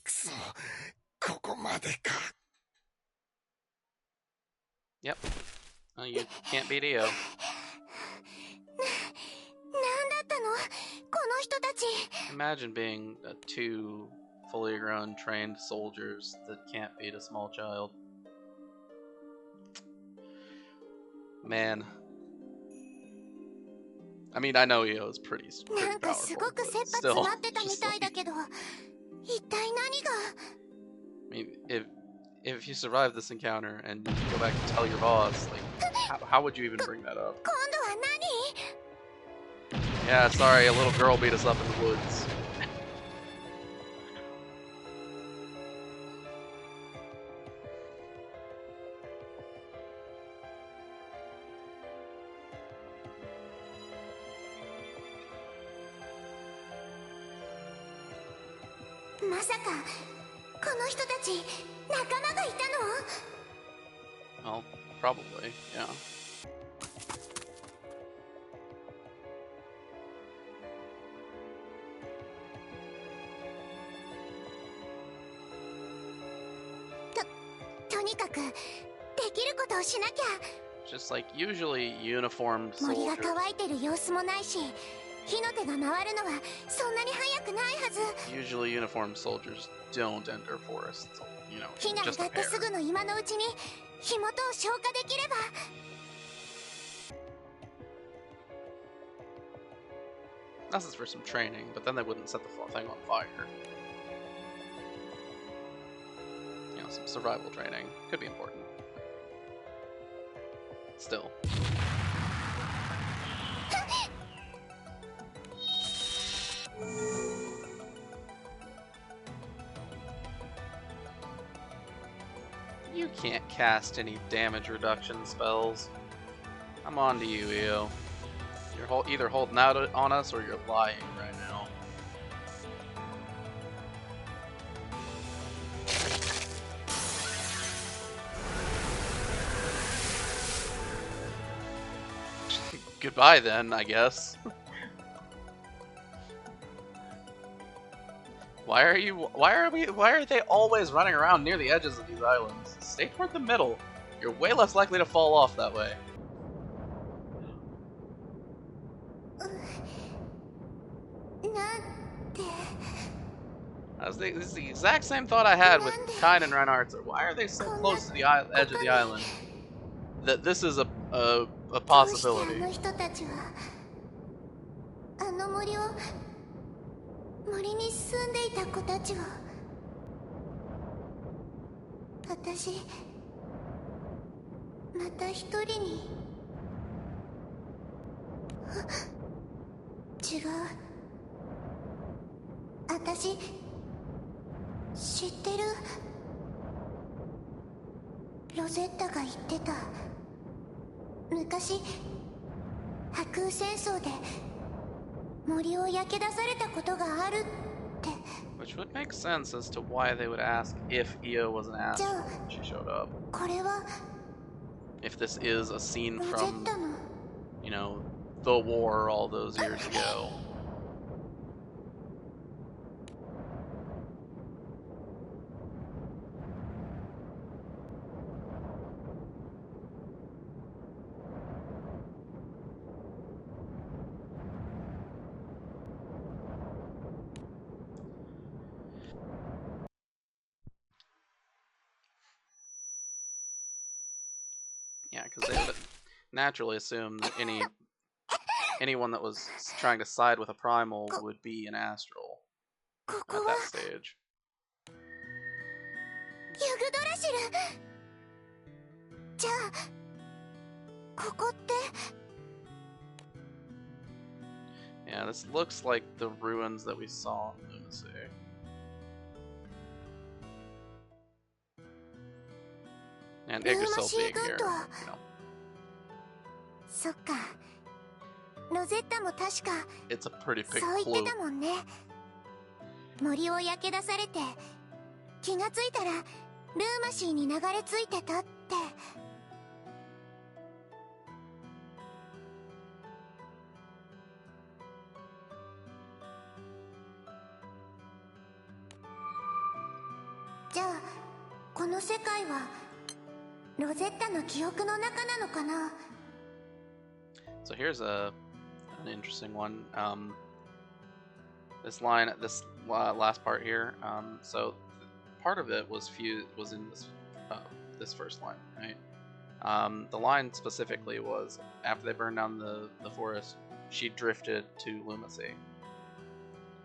くそ、ここまでか。 Yep. You can't beat Io. なんだったの？この人たち。 Imagine being two fully grown trained soldiers that can't beat a small child. Man. I mean, I know Io is pretty なんかす powerful, ごく but 切羽 still, 詰まってたみ just たいだ like, けど、一体何が？ I mean, if you survive this encounter and you go back to tell your boss, like, how would you even bring that up? 今度は何？ Yeah, sorry, a little girl beat us up in the woods. – まさかこの人たち仲間がいたの？ Well, probably, yeah. とにかくできることをしなきゃ。 Just like usually uniformed 森が soldiers. 乾いてる様子もないし、火の手が回るのはそんなに早くないはず。 Usually uniformed soldiers don't enter forests. You know, 火が上 just が a って pair. すぐの今のうちに火元を消火できれば。 This is for some training, but then they wouldn't set the thing on fire. some survival training. Could be important. Still. You can't cast any damage reduction spells. I'm on to you, Io. You're either holding out on us or you're lying right now. Goodbye then, I guess. Why are they always running around near the edges of these islands? Stay toward the middle. You're way less likely to fall off that way. This is the exact same thought I had with Kine and Reinhardt. Why are they so close to the edge of the island? That this is a possibility. 森に住んでいた子たちは私また一人に違う私知ってるロゼッタが言ってた昔破空戦争で 森を焼け出されたことがあるって Which would make sense as to why they would ask if Io was an astral when she showed up. これは If this is a scene from, you know, the war all those years ago. Yeah, because they would naturally assume that anyone that was trying to side with a primal would be an astral at that stage. ユグドラシルじゃあここって Yeah, this looks like the ruins that we saw in Lunacy. And Yggdrasil being here, you know. そっかロゼッタも確か It's a pretty big そう言って clue. たもんね森を焼け出されて気がついたらルーマシーに流れ着いてたってじゃあこの世界はロゼッタの記憶の中なのかな So here's an interesting one. This line, this last part here. So part of it was in this first line, right? The line specifically was after they burned down the forest, she drifted to Lunacy,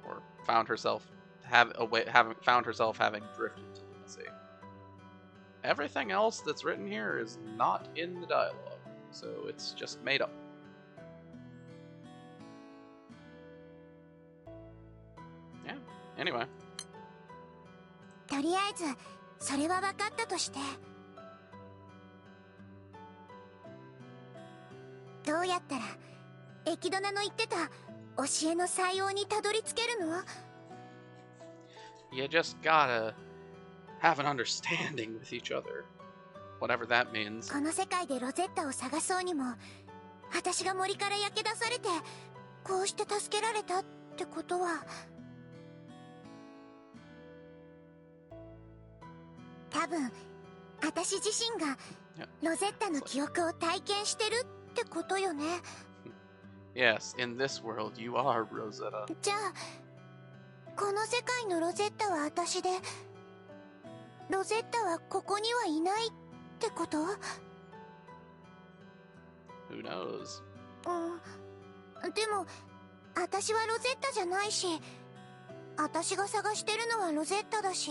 or found herself having drifted to Lunacy. Everything else that's written here is not in the dialogue, so it's just made up. Yeah, anyway. とりあえずそれは分かったとしてどうやったらエキドナの言ってた教えの採用にたどり着けるの You just gotta have an understanding with each other, whatever that means. この世界でロゼッタを探そうにも私が森から焼け出されてこうして助けられたってことは多分私自身がロゼッタの記憶を体験してるってことよね Yes, in this world you are Rosetta. じゃあこの世界のロゼッタは私でロゼッタはここにはいないってこと Who knows? でも私はロゼッタじゃないし私が探してるのはロゼッタだし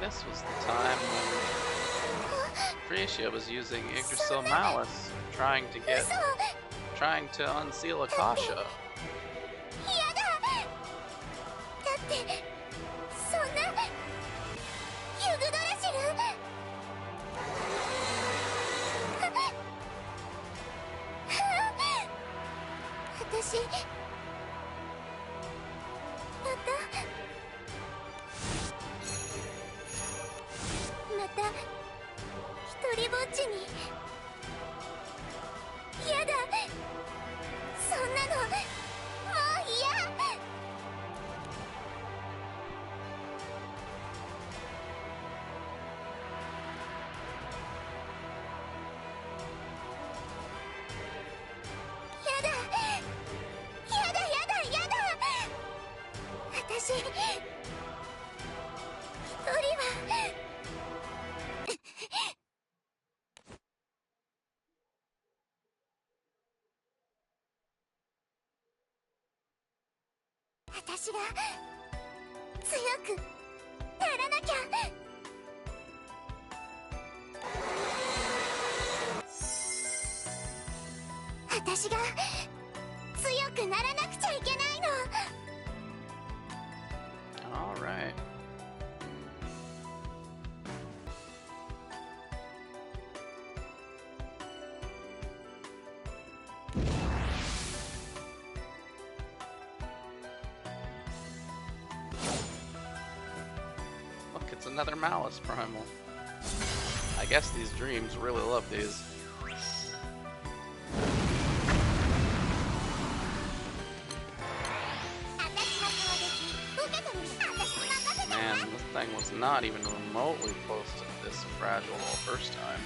This was the time when Tricia was using Yggdrasil Malice, trying to unseal Akasha. やだ。だってそんなユグドラシル。私また一人ぼっちに。やだ、そんなのもう嫌。私一人は私が強くならなきゃ。私が強くならなくちゃいけないの。All right. Look, it's another Malice Primal. I guess these dreams really love these. Man, this thing was not even remotely close to this fragile the first time.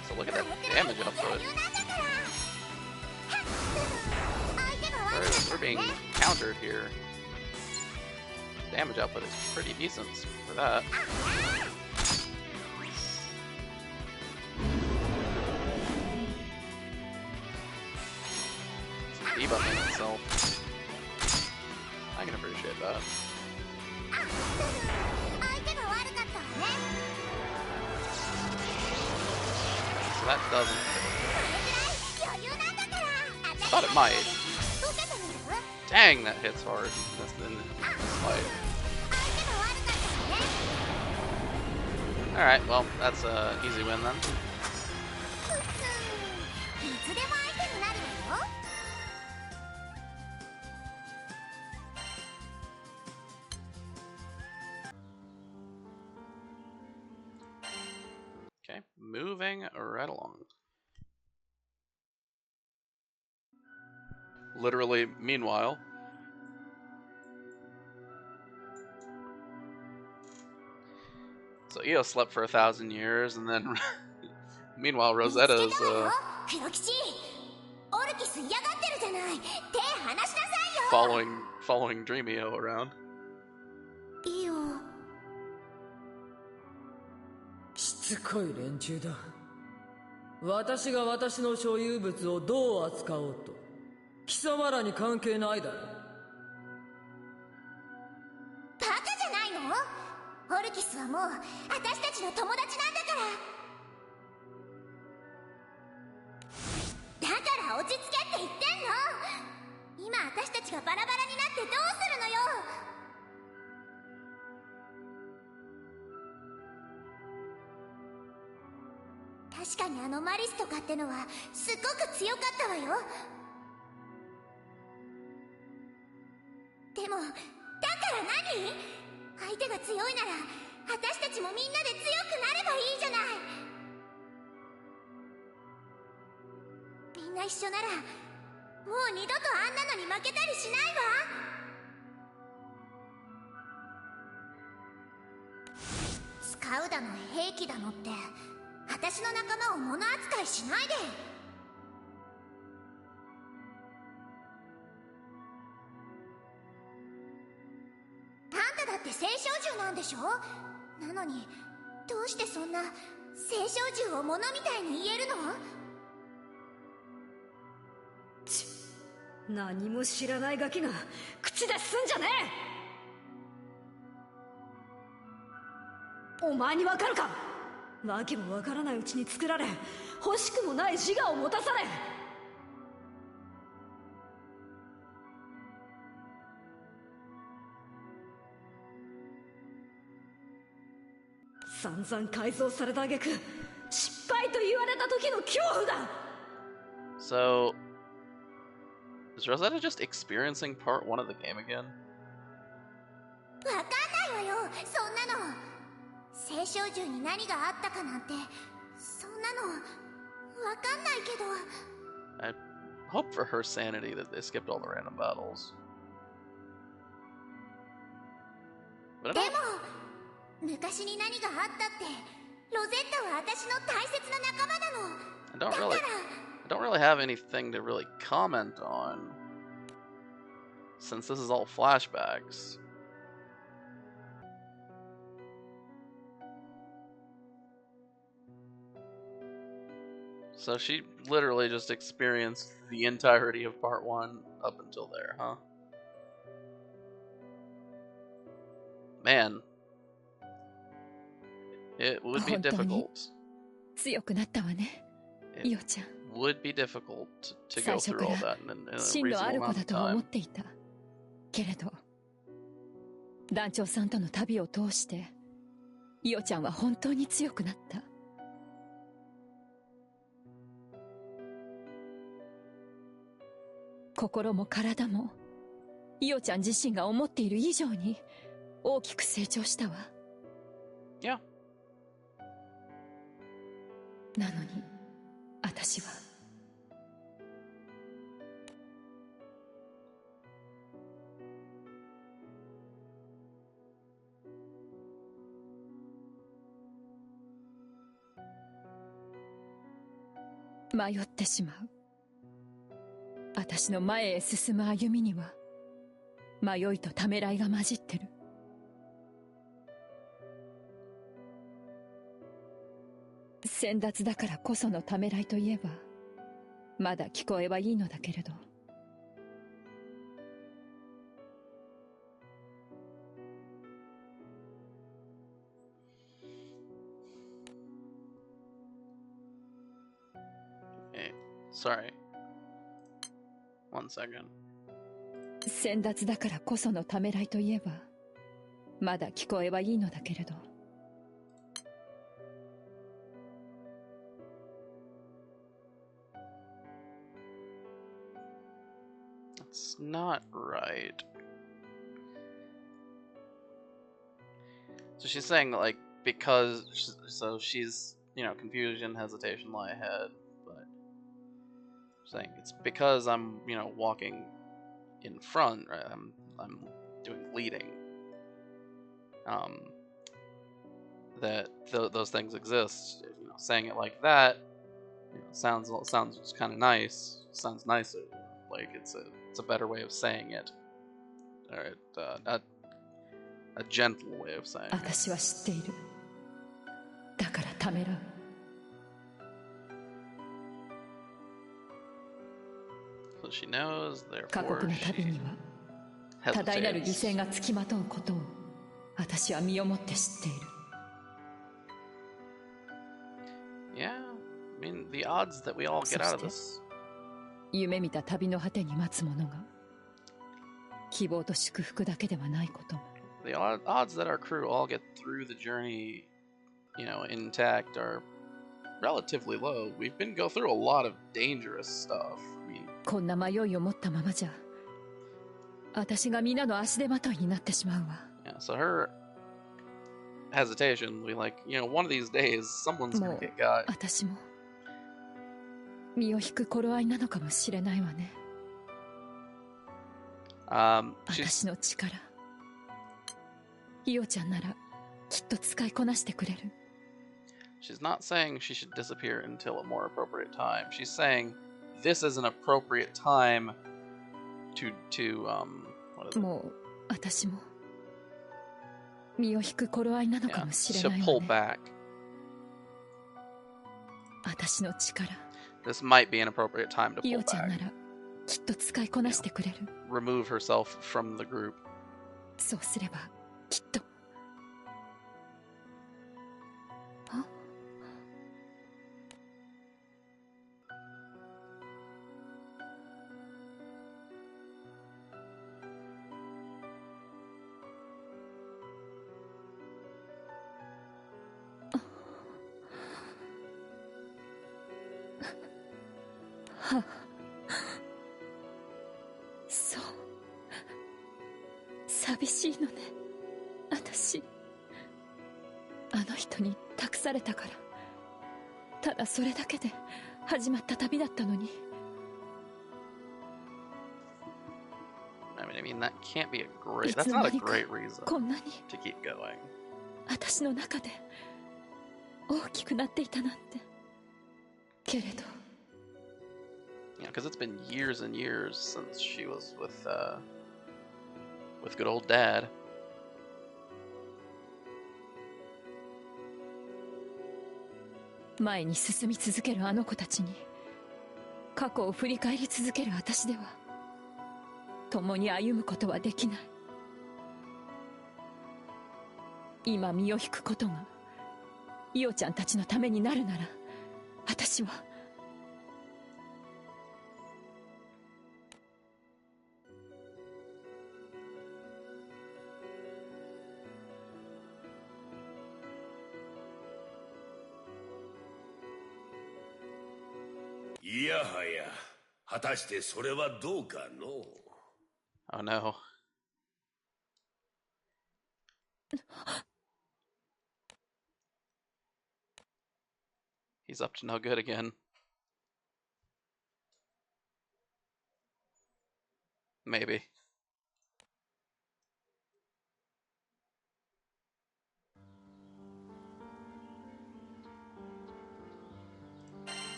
Also, look at that damage output. We're being countered here. Damage output is pretty decent for that. Debuffing itself. I can appreciate that. So that doesn't. I thought it might. Dang, that hits hard. That's in this fight. Alright, well, that's an easy win then. Okay, moving right along. Literally, meanwhile. So Io slept for 1,000 years, and then meanwhile Rosetta's following Dream Io around. しつこい連中だ。私が私の所有物をどう扱おうと貴様らに関係ないだろう。バカじゃないの？オルキスはもう私たちの友達なんだから。だから落ち着けって言ってんの。今私たちがバラバラになってどうするのよ。確かにあのマリスとかってのはすっごく強かったわよ。でもだから何？相手が強いなら私たちもみんなで強くなればいいじゃない。みんな一緒ならもう二度とあんなのに負けたりしないわ。使うだの兵器だのって私の仲間を物扱いしないで。あんただって聖少獣なんでしょ？なのにどうしてそんな聖少獣を物みたいに言えるの？何も知らないガキが口ですんじゃねえ。お前にわかるか。わけもわからないうちに作られ、欲しくもない自我を持たされ、散々改造された挙句失敗と言われた時の恐怖だ。 So, is Rosetta just experiencing part 1 of the game again? わかんないわよ、そんなの。聖少獣に何があったかなんて、そんなのわかんないけど。I hope for her sanity that they skipped all the random battles. But I で don't, も昔に何があったって、ロゼッタは私の大切な仲間なの。 I don't だか really ら I don't really have anything to really comment on, since this is all flashbacks. So she literally just experienced the entirety of part 1 up until there, huh? Man, it would be 本当に difficult. 強くなったわね、イオちゃん。 Would be difficult to 最 go 初 through か all ら that in a 進路あ reasonable る子 amount だ of とは思 time. っていたけれど、団長さんとの旅を通してイオちゃんは本当に強くなった。心も体もイオちゃん自身が思っている以上に大きく成長したわ。 Yeah. なのに私は迷ってしまう。私の前へ進む歩みには迷いとためらいが混じってる。先達だからこそのためらいといえばまだ聞こえはいいのだけれど、 Hey, sorry. 1 second. 先達だからこそのためらいといえばまだ聞こえはいいのだけれど、 That's not right. So she's saying, like, because, so she's, you know, confusion, hesitation lie ahead, but she's saying it's because I'm, you know, walking in front, right? I'm doing leading. That those things exist. You know, saying it like that, you know, sounds kind of nice. Sounds nicer. Like it's a better way of saying it, or a gentle way of saying it. 私は知っている。だからためらう。 So she knows, 過 therefore 酷な旅 she には多大なる犠 hesitates. 牲がつきまとうことを私は身をもって知っている。 Yeah, I mean the odds that we all get out of this. 夢見た旅の果てに待つ者が希望と祝福だけではないことも。 The odds that our crew all get through the journey, you know, intact are relatively low. We've been go through a lot of dangerous stuff. I mean, こんな迷いを持ったままじゃ私が皆の足手まといになってしまうわ。 yeah, so her hesitation, we like, you know, one of these days someone's gonna もう get got. 私も身を引く頃合いなのかもしれないわね。 She's 私の力イオちゃんならきっと使いこなしてくれる。 She's not saying she should disappear until a more appropriate time. She's saying this is an appropriate time to what is it? もう私も身を引く頃合いなのか Yeah, もしれ to ないわ pull ね。 back. 私の力 This might be an appropriate time to イ pull オちゃん back. ならきっと使いこなしてくれる。 remove herself from the group. そうすればきっと。あ、は、そう、寂しいのね、私。あの人に託されたから、ただそれだけで始まった旅だったのに。I mean, that can't be a great. い That's つの not 間 a にか great reason こんなに to keep going. 私の中で大きくなっていたなんて。けれど Yeah, because it's been years and years since she was with good old dad. 前に進み続けるあの子たちに、過去を振り返り続ける私では共に歩むことはできない。今身を引くことがイオちゃんたちのためになるなら、私は。いやはや、果たしてそれはどうかの。 Oh no. He's up to no good again. Maybe.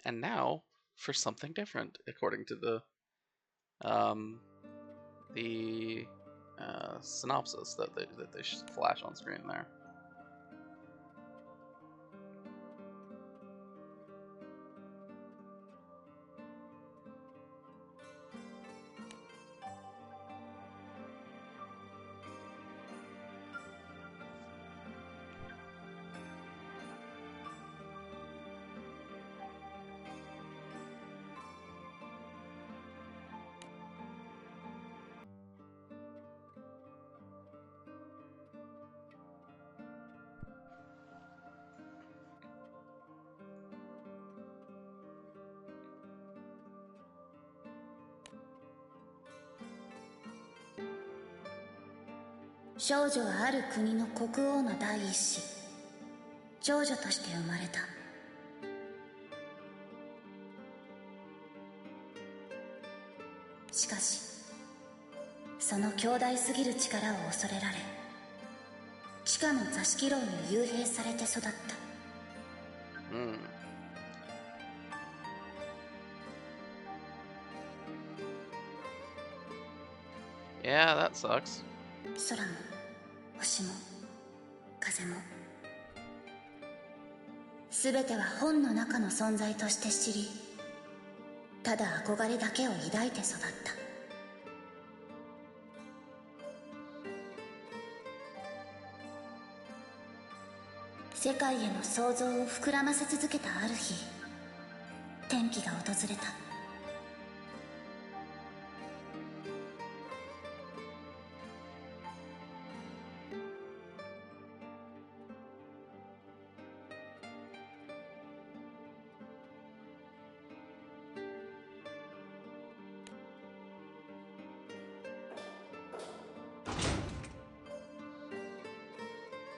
And now for something different, according to the synopsis that they flash on screen there.「少女はある国の国王の第一子、長女として生まれた。しかしその強大すぎる力を恐れられ、地下の座敷牢に幽閉されて育った。Yeah, that sucks. 空も星も風も全ては本の中の存在として知り、ただ憧れだけを抱いて育った。世界への想像を膨らませ続けたある日、転機が訪れた。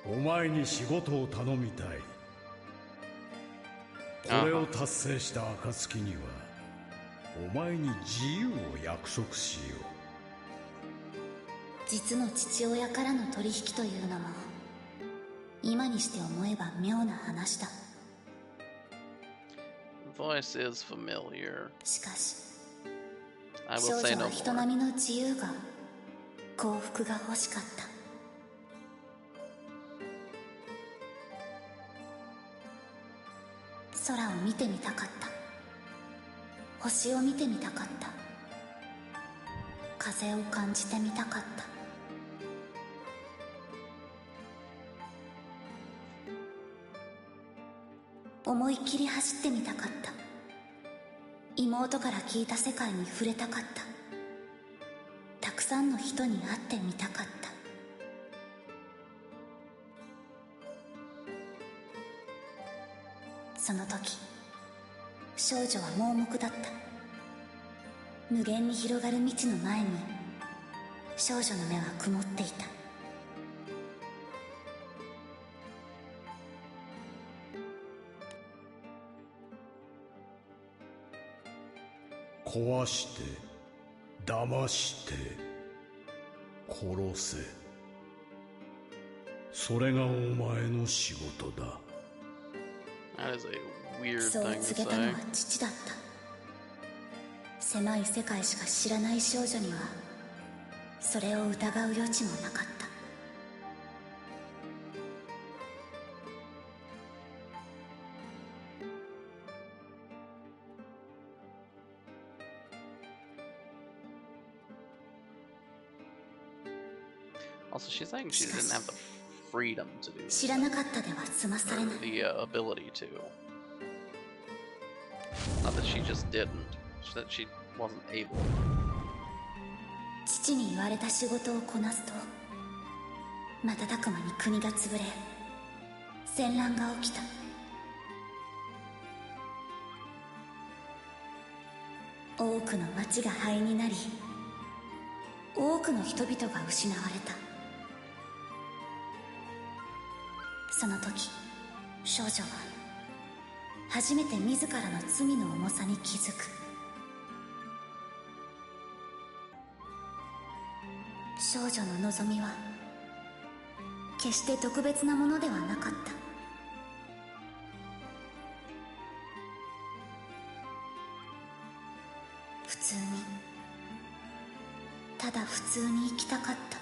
お前に仕事を頼みたい。これを達成した暁にはお前に自由を約束しよう。実の父親からの取引というのも今にして思えば妙な話だ。 Voice is familiar. しかし I 少 will say 女 no は人 more. 並みの自由が幸福が欲しかった。空を見てみたかった。星を見てみたかった。風を感じてみたかった。思いっきり走ってみたかった。妹から聞いた世界に触れたかった。たくさんの人に会ってみたかった。その時少女は盲目だった。無限に広がる未知の前に少女の目は曇っていた。壊して騙して殺せ、それがお前の仕事だ。That is a weird そう thing to 告げたの say. は父だった。狭い世界しか知らない少女にはそれを疑う余地もなかった。Also, she's saying she didn't have the freedom to do 知らなかったでは済まされない。 the ability to. Not that she just didn't, that she wasn't able. 父に言われた仕事をこなすと瞬く間に国が潰れ戦乱が起きた。多くの町が灰になり多くの人々が失われた。その時少女は初めて自らの罪の重さに気づく。少女の望みは決して特別なものではなかった。普通にただ普通に生きたかった。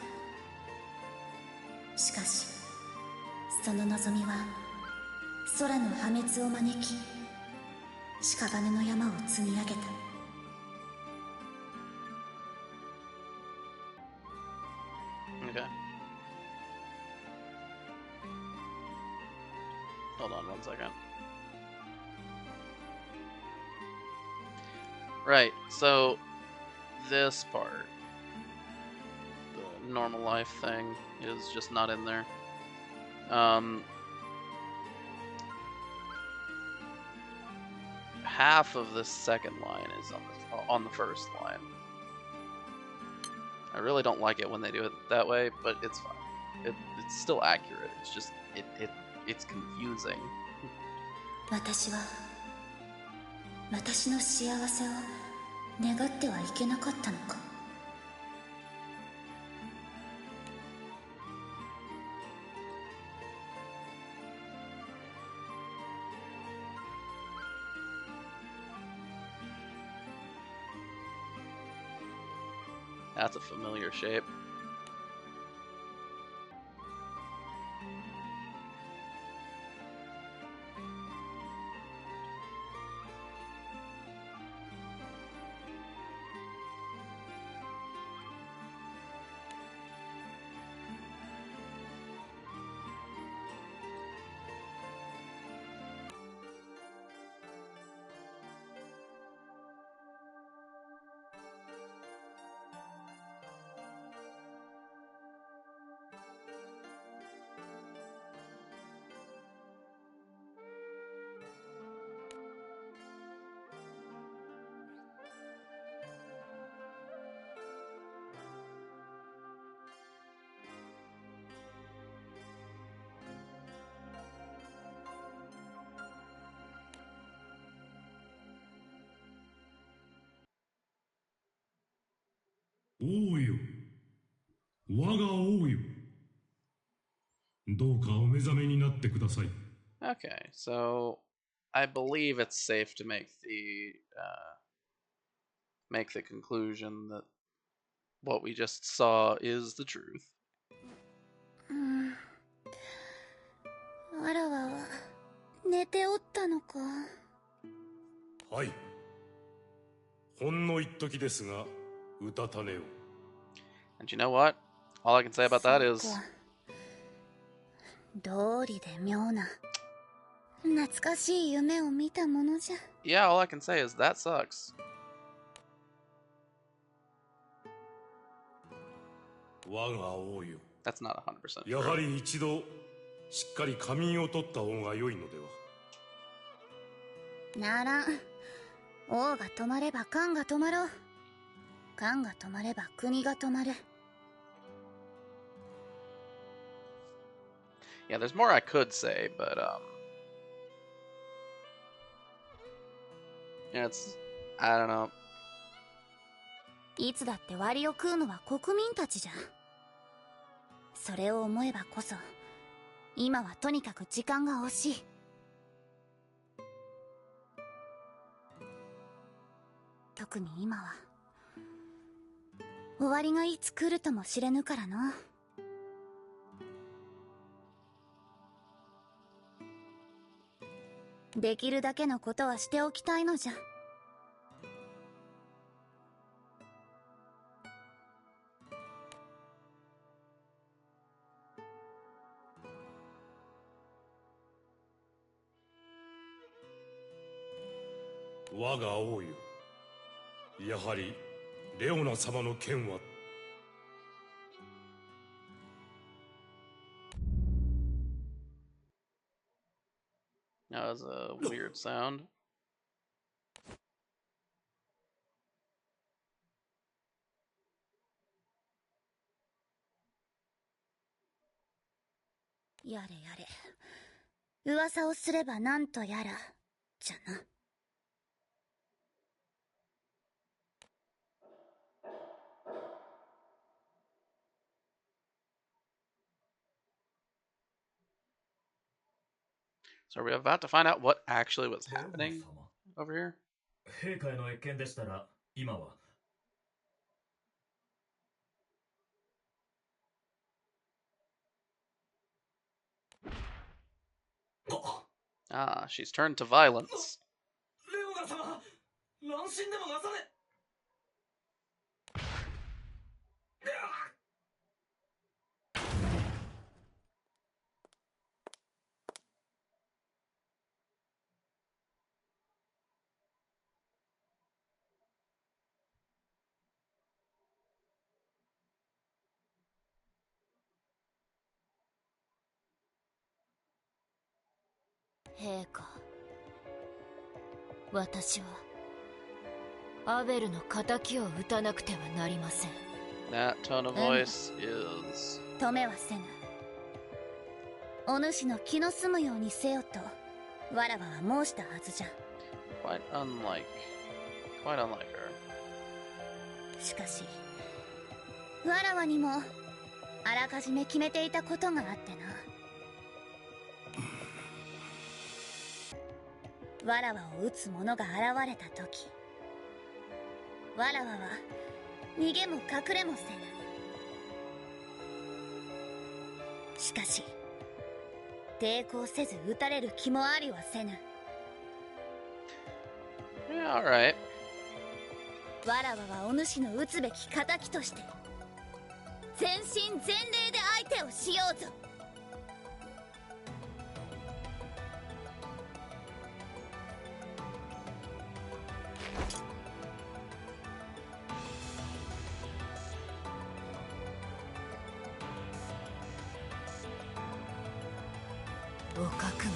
しかしその望みは空の破滅を招き屍の山を積み上げた。Okay. Hold on 1 second. Right, so this part, the normal life thing, is just not in there. Half of this second line is on the first line. I really don't like it when they do it that way, but it's fine. It's still accurate. It's just it's confusing. 私は私の幸せを願ってはいけなかったのか。That's a familiar shape.王よ、我が王よ、どうかお目覚めになってください。 Okay, so I believe it's safe to make the conclusion that what we just saw is the truth. わらわは寝ておったのか。はい。ほんの一時ですが、うたた寝を。 And you know what? All I can say about that is 道理で妙な懐かしい夢を見たものじゃ。 yeah, all I can say is that sucks. 我が王よ、 That's not 100% や true. はり一度しっかり仮眠を取った方が良いのでは。ならん。王が止まれば官が止まろう。官が止まれば国が止まる。 Yeah, there's more I could say, but yeah, it's I don't know. いつだって割を食うのは国民たちじゃ。それを思えばこそ今はとにかく時間が惜しい。特に今は終わりがいつ来るとも知れぬからな。できるだけのことはしておきたいのじゃ。我が王よ、やはりレオナ様の剣は。 That was a weird sound. やれやれ。噂をすればなんとやらじゃな。 So are we about to find out what actually was happening over here? 陛下への謁見でしたら今は。 Ah, she's turned to violence. レオナ様、乱心でもなされ。 陛下、私はアベルの仇を討たなくてはなりません。 That tone of voice is 止めはせぬ。お主の気の済むようにせよとわらわは申したはずじゃ。 quite unlike her. しかしわらわにもあらかじめ決めていたことがあってな。わらわを撃つ者が現れた時、わらわは逃げも隠れもせぬ。しかし抵抗せず撃たれる気もありはせぬ。 Yeah, alright. わらわはお主の撃つべき仇として全身全霊で相手をしようぞ。 お覚悟を、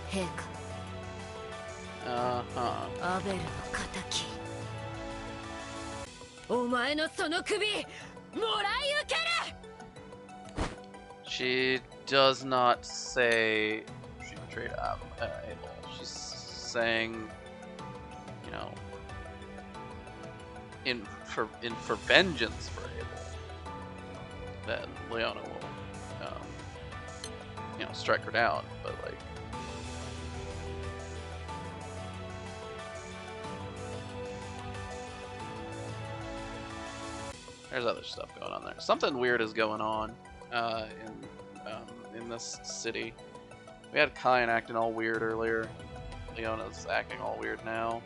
陛下。 アベルの仇。お前のその首、もらい受ける。 She does not say she betrayed Abel. She's saying, you know, for vengeance for Abel, then Leona will, you know, strike her down. But like, there's other stuff going on there. Something weird is going on in this city. We had Kyan acting all weird earlier. Leona's acting all weird now.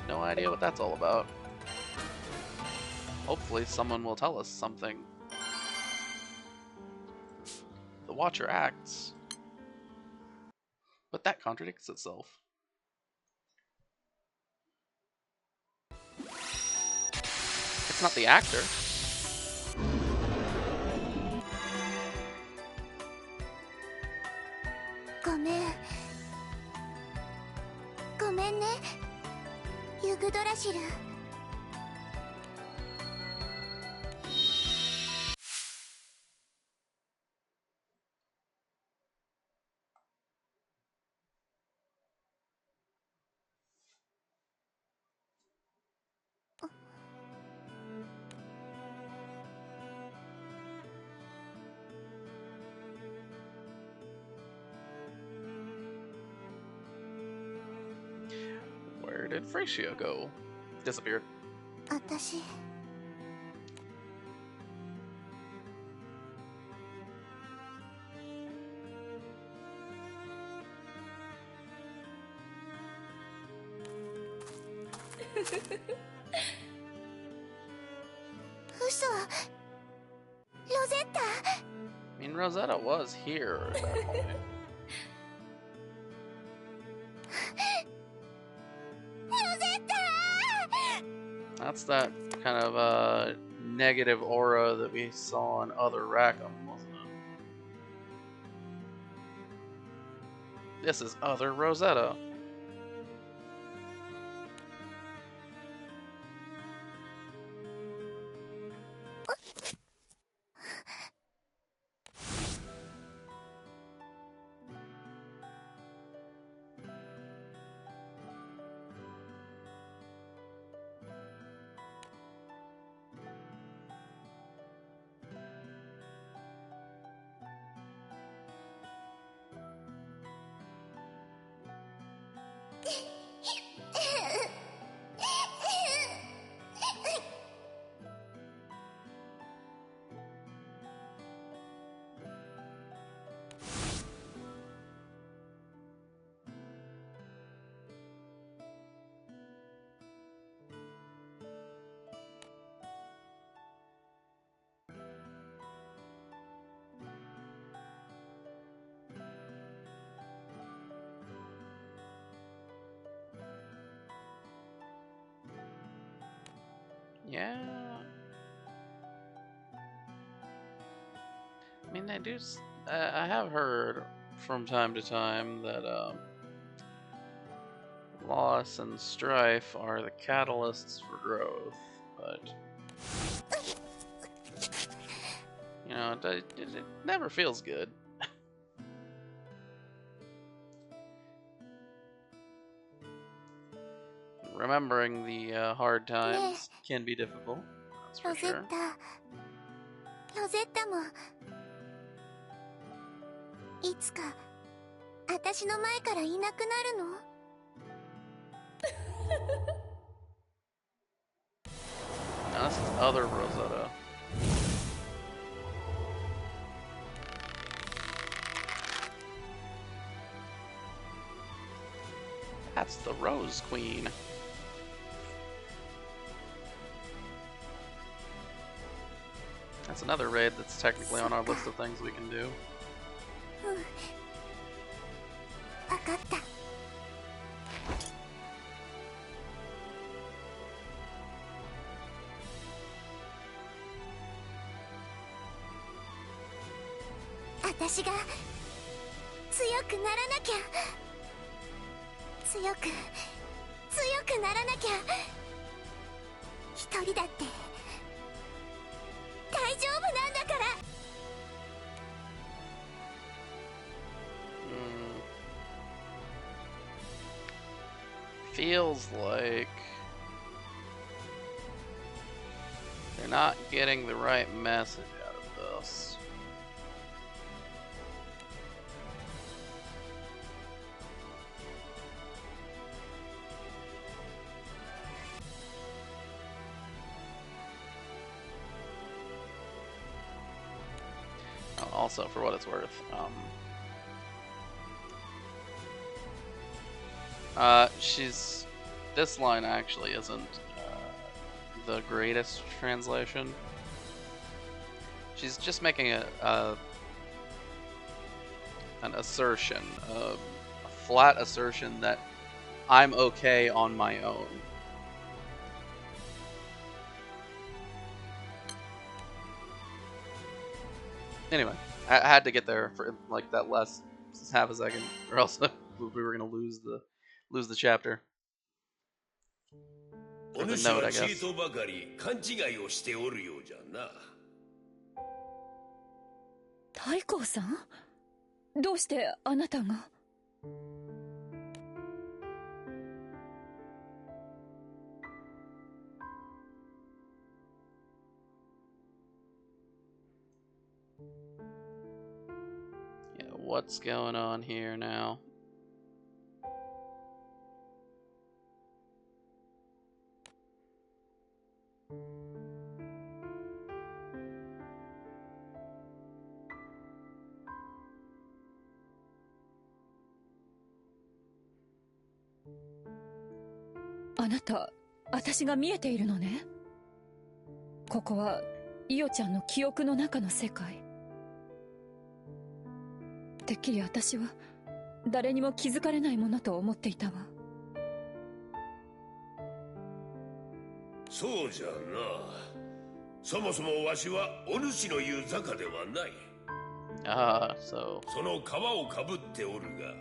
No idea what that's all about. Hopefully someone will tell us something. The Watcher acts. But that contradicts itself. It's not the actor.ごめんね、ユグドラシル。Where did Fraccia go? Disappeared. 私嘘、ロゼッタ。 I mean, Rosetta was here at that point. That's that kind of negative aura that we saw in other Rackam, wasn't it? This is other Rosetta. Yeah. I mean, they do. I have heard from time to time that loss and strife are the catalysts for growth, but you know, it never feels good. Remembering the hard times can be difficult. That's for sure. ロゼッタもいつか私の前からいなくなるの？ Now, this is other Rosetta. That's the Rose Queen. That's another raid that's technically on our list of things we can do. わかった。私が強くならなきゃ。強くならなきゃ。一人だって大丈夫なんだから。Feels like they're not getting the right message out of this. Also, for what it's worth, she's this line actually isn't the greatest translation. She's just making an assertion, a flat assertion that I'm okay on my own. Anyway, I had to get there for like that last half a second, or else we were gonna lose the chapter. Or the note, I guess. Taiko-san? どうしてあなたが? Yeah, what's going on here now? A あなた、私が見えているのね。ここはイオちゃんの記憶の中の世界。てっきり私は誰にも気づかれないものと思っていたわ。そうじゃな。そもそもわしはお主の言う坂ではない。その皮をかぶっておるが、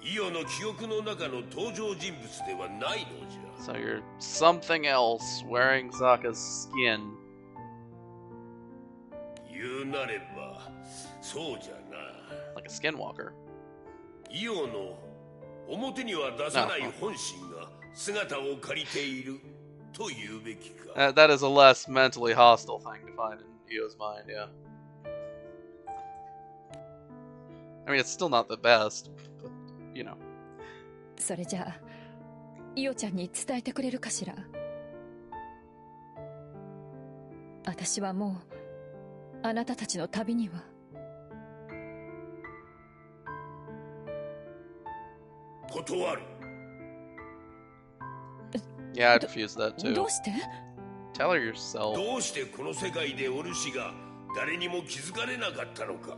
イオの記憶の中の登場人物ではないのじゃ。So you're something else wearing Zaka's skin. 言うなればそうじゃな。Like a skinwalker. イオの表には出さない本心が姿を借りていると言うべきか。That is a less mentally hostile thing to find in Io's mind, yeah. I mean, it's still not the best, but, you know. それじゃあ、イオちゃんに伝えてくれるかしら。私はもうあなたたちの旅には。断る。Yeah, I'd refuse that too. どうして？ Tell her yourself. どうしてこの世界でお主が誰にも気づかれなかったのか。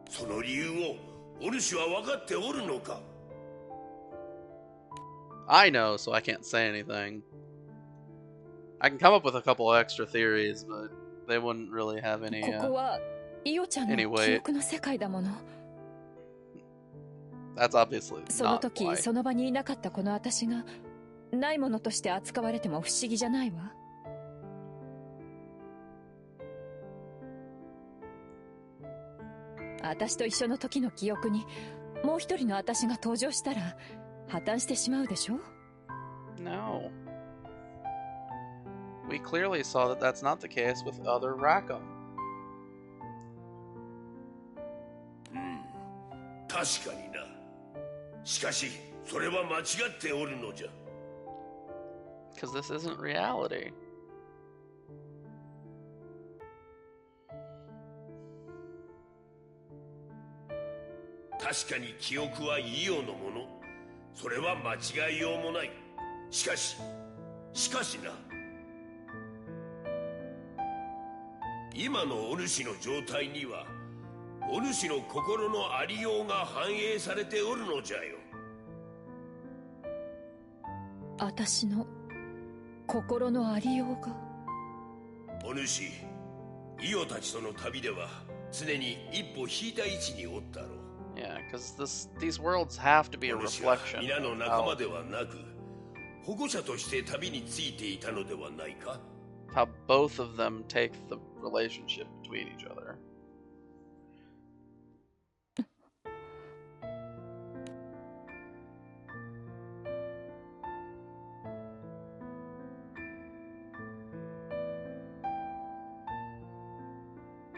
その理由をお主は分かっておるのか。I know, so I can't say anything. I can come up with a couple extra theories, but they wouldn't really have any. ここはイオちゃんの記憶の世界だもの。That's obviously その not 時 why. その場にいなかったこの私がないものとして扱われても不思議じゃないわ。私と一緒の時の記憶にもう一人の私が登場したら破綻してしまうでしょ？ No. We clearly saw that that's not the case with other Rackam. 確かにな。しかしそれは間違っておるのじゃ。Because this isn't reality. 確かに記憶はイオのもの。それは間違いようもない。しかしな。今のお主の状態にはお主の心のありようが反映されておるのじゃよ。私の心のありようが。お主、イオたちとの旅では常に一歩引いた位置におったろう。Yeah, because these worlds have to be a reflection 皆の of 仲間ではなく保護者として旅についていたのではないか。 how both of them take the relationship between each other.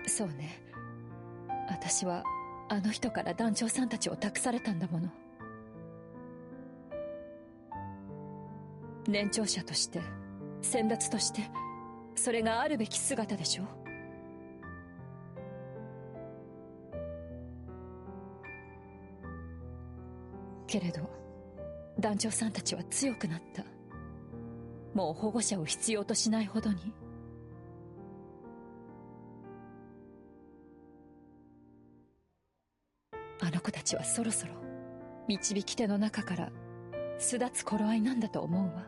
そうね。私はあの人から団長さんたちを託されたんだもの。年長者として、先達として、それがあるべき姿でしょ。けれど団長さんたちは強くなった。もう保護者を必要としないほどに。あの子たちはそろそろ導き手の中から巣立つ頃合いなんだと思うわ。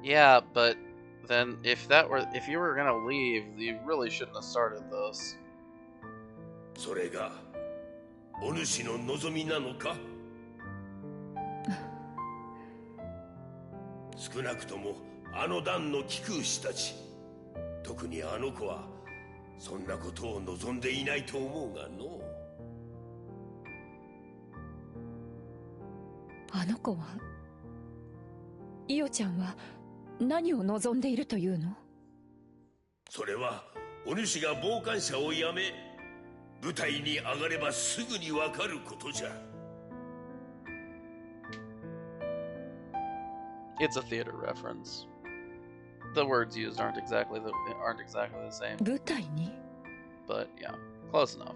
Yeah, but then if you were gonna leave, you really shouldn't have started this. それがお主の望みなのか？少なくともあの団の貴空士たち、特にあの子はそんなことを望んでいないと思うがの。あの子は、イオちゃんは何を望んでいるというの？それはお主が傍観者をやめ舞台に上がればすぐにわかることじゃ。It's a theater reference. The words used aren't exactly the same. 舞台に？ But yeah, close enough.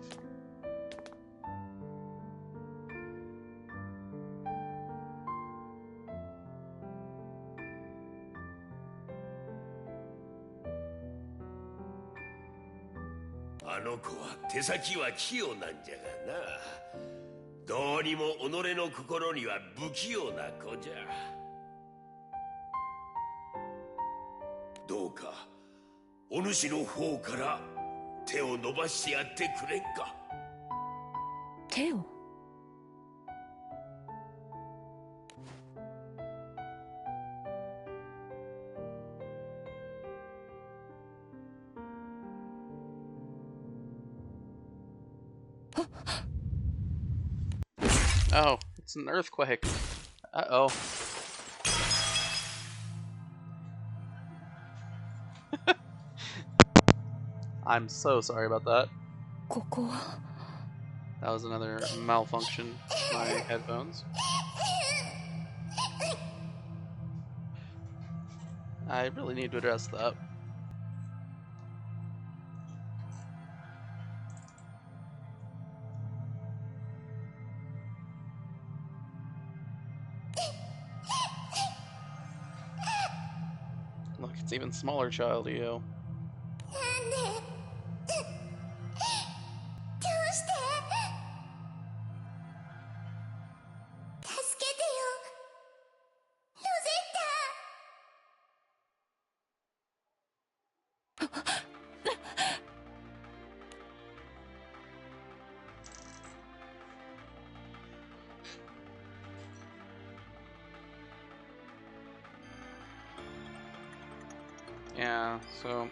あの子は手先は器用なんじゃがな。どうにも己の心には不器用な子じゃ。どうかお主の方から手を伸ばしてやってくれんか。手を？Oh, it's an earthquake. Uh-oh. I'm so sorry about that. ここは？ That was another malfunction with my headphones. I really need to address that. Look, it's even smaller child EO. 'Yeah, so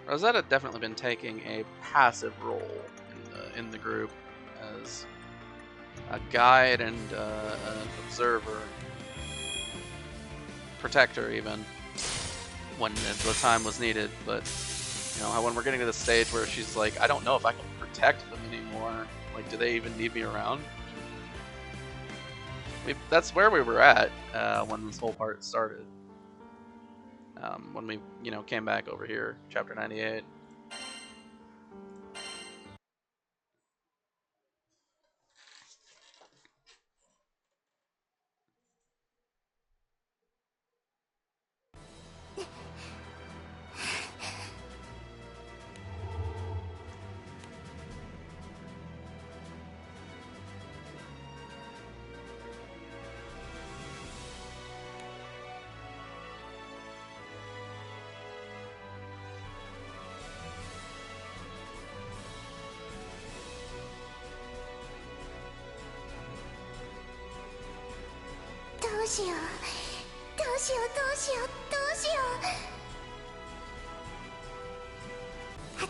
Rosetta definitely been taking a passive role in the group as a guide and an observer, protector even when the time was needed. But you know, when we're getting to the stage where she's like, I don't know if I can protect them anymore. Like, do they even need me around? That's where we were at when this whole part started. When we, came back over here, chapter 98.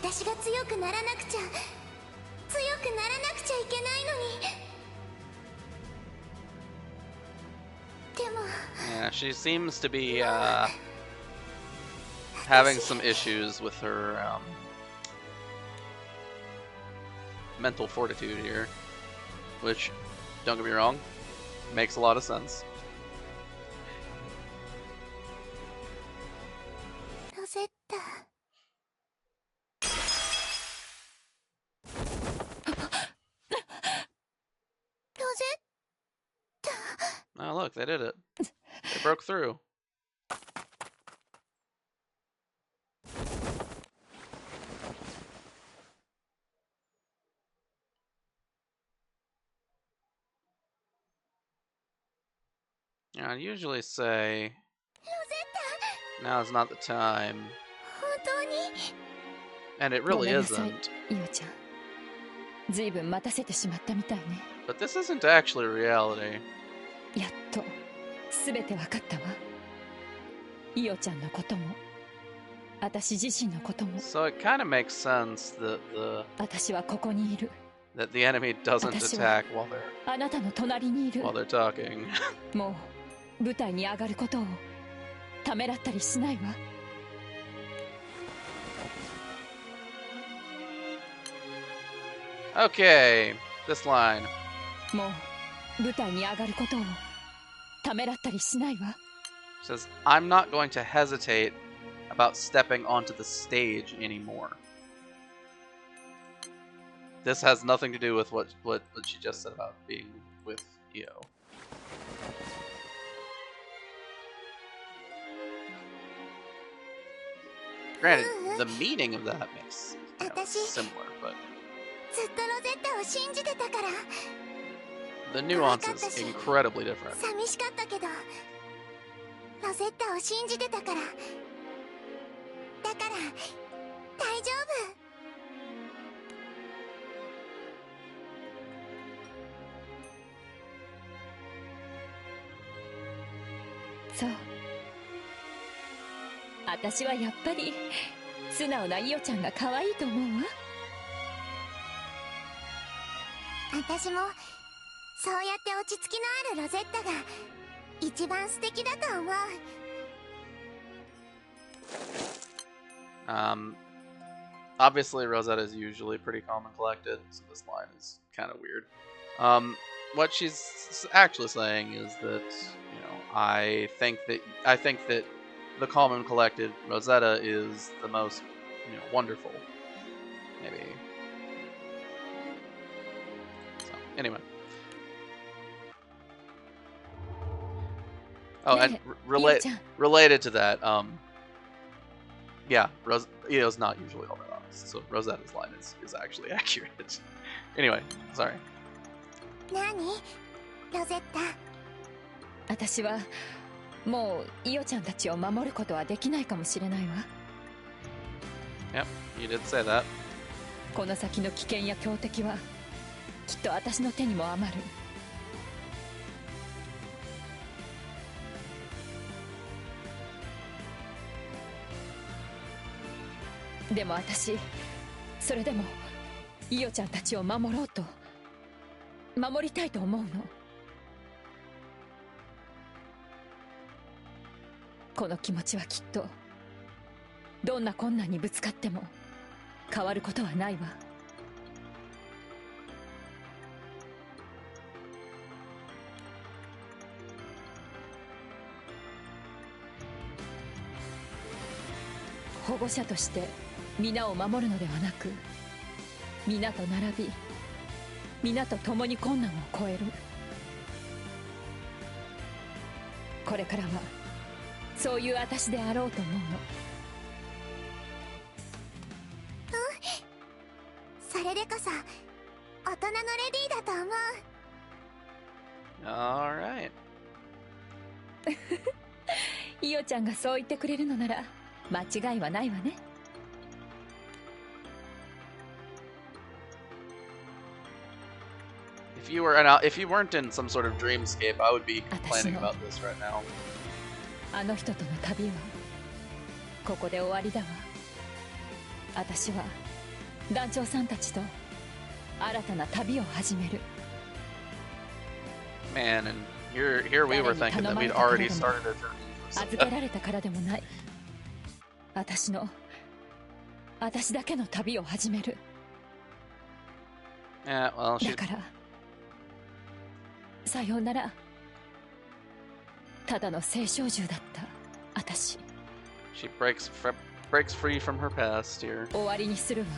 私が強くならなくちゃいけないのに。でも Yeah, she seems to be having some issues with her mental fortitude here, which, don't get me wrong, makes a lot of sense. ロゼッタ。Look, they did it. They broke through. I usually say now's not the time. And it really isn't. But this isn't actually reality. So it kind of makes sense that the enemy doesn't attack while they're talking. Okay, this line. Says, I'm not going to hesitate about stepping onto the stage anymore. This has nothing to do with what she just said about being with Io. Granted, the meaning of that makes similar, but the nuance is incredibly different. So, 私はやっぱり素直なイオちゃんが可愛いと思うわ。私もそうやって落ち着きのあるロゼッタが一番素敵だと思う。Obviously Rosetta is usually pretty calm and collected, so this line is kind of weird. What she's actually saying is that, you know, I think that the calm and collected Rosetta is the most, you know, wonderful. Maybe. So, anyway. Oh, and related to that, yeah, Io's not usually all that honest, so Rosetta's line is actually accurate. Anyway, sorry. 何？ロゼッタ。私はもうイオちゃんたちを守ることはできないかもしれないわ。Yep, you did say that. この先の危険や強敵はきっと私の手にも余る。でも私、それでもイオちゃんたちを守ろうと、守りたいと思うの。この気持ちはきっとどんな困難にぶつかっても変わることはないわ。保護者として皆を守るのではなく、皆と並び皆と共に困難を越える。これからはそういう私であろうと思うの。それでこそ大人のレディーだと思う。Alright. イオちゃんがそう言ってくれるのなら間違いはないわね。If you weren't in some sort of dreamscape, I would be complaining about this right now. あの人との旅はここで終わりだわ。私は団長さんたちと新たな旅を始める。Man, and here we were thinking that we'd already started a journey. 預けられたからでもない。私だけの旅を始める。Yeah, well, だからさようなら。ただの青少獣だった私。She breaks free from her past here. 終わりにするわ。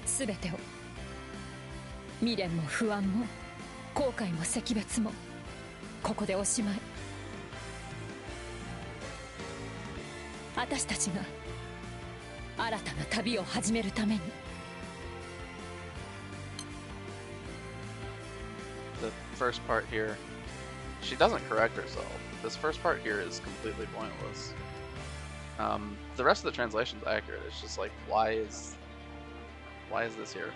すべてを。未練も不安も後悔も惜別もここでおしまい。私たちが新たな旅を始めるために。The first part here, she doesn't correct herself. This first part here is completely pointless. The rest of the translation's accurate. It's just like, why is this here?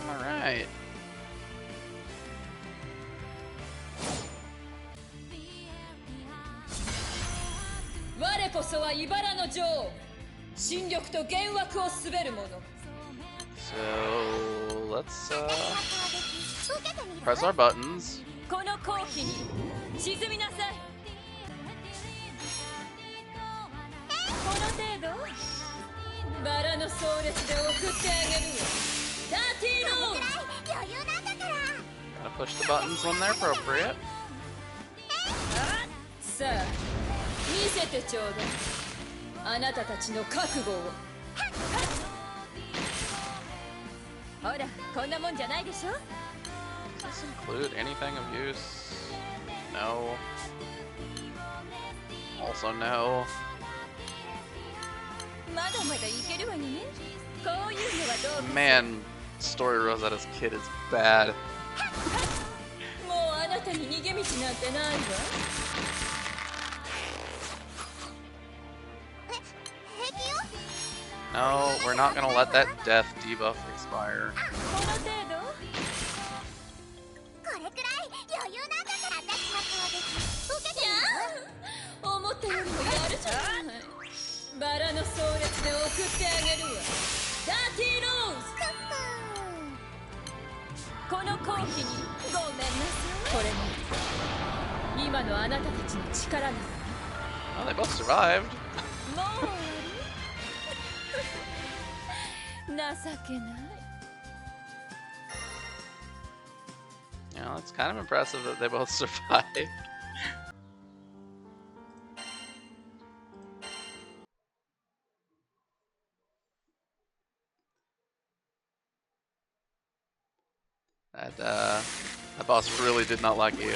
Alright. So let's press our buttons. Gotta push the buttons when they're appropriate. さあ、見せてちょうだい。あなたたちの覚悟を。ほら、こんなもんじゃないでしょ。Does this include anything of use? No. Also no. まだまだいけるわよね。こういうのはどう？ Man, story Rosetta's kid is bad. もうあなたに逃げ道なんてないわ。 No, we're not gonna let that death debuff expire. Oh, they both survived. Yeah, it's kind of impressive that they both survived. That boss really did not like you.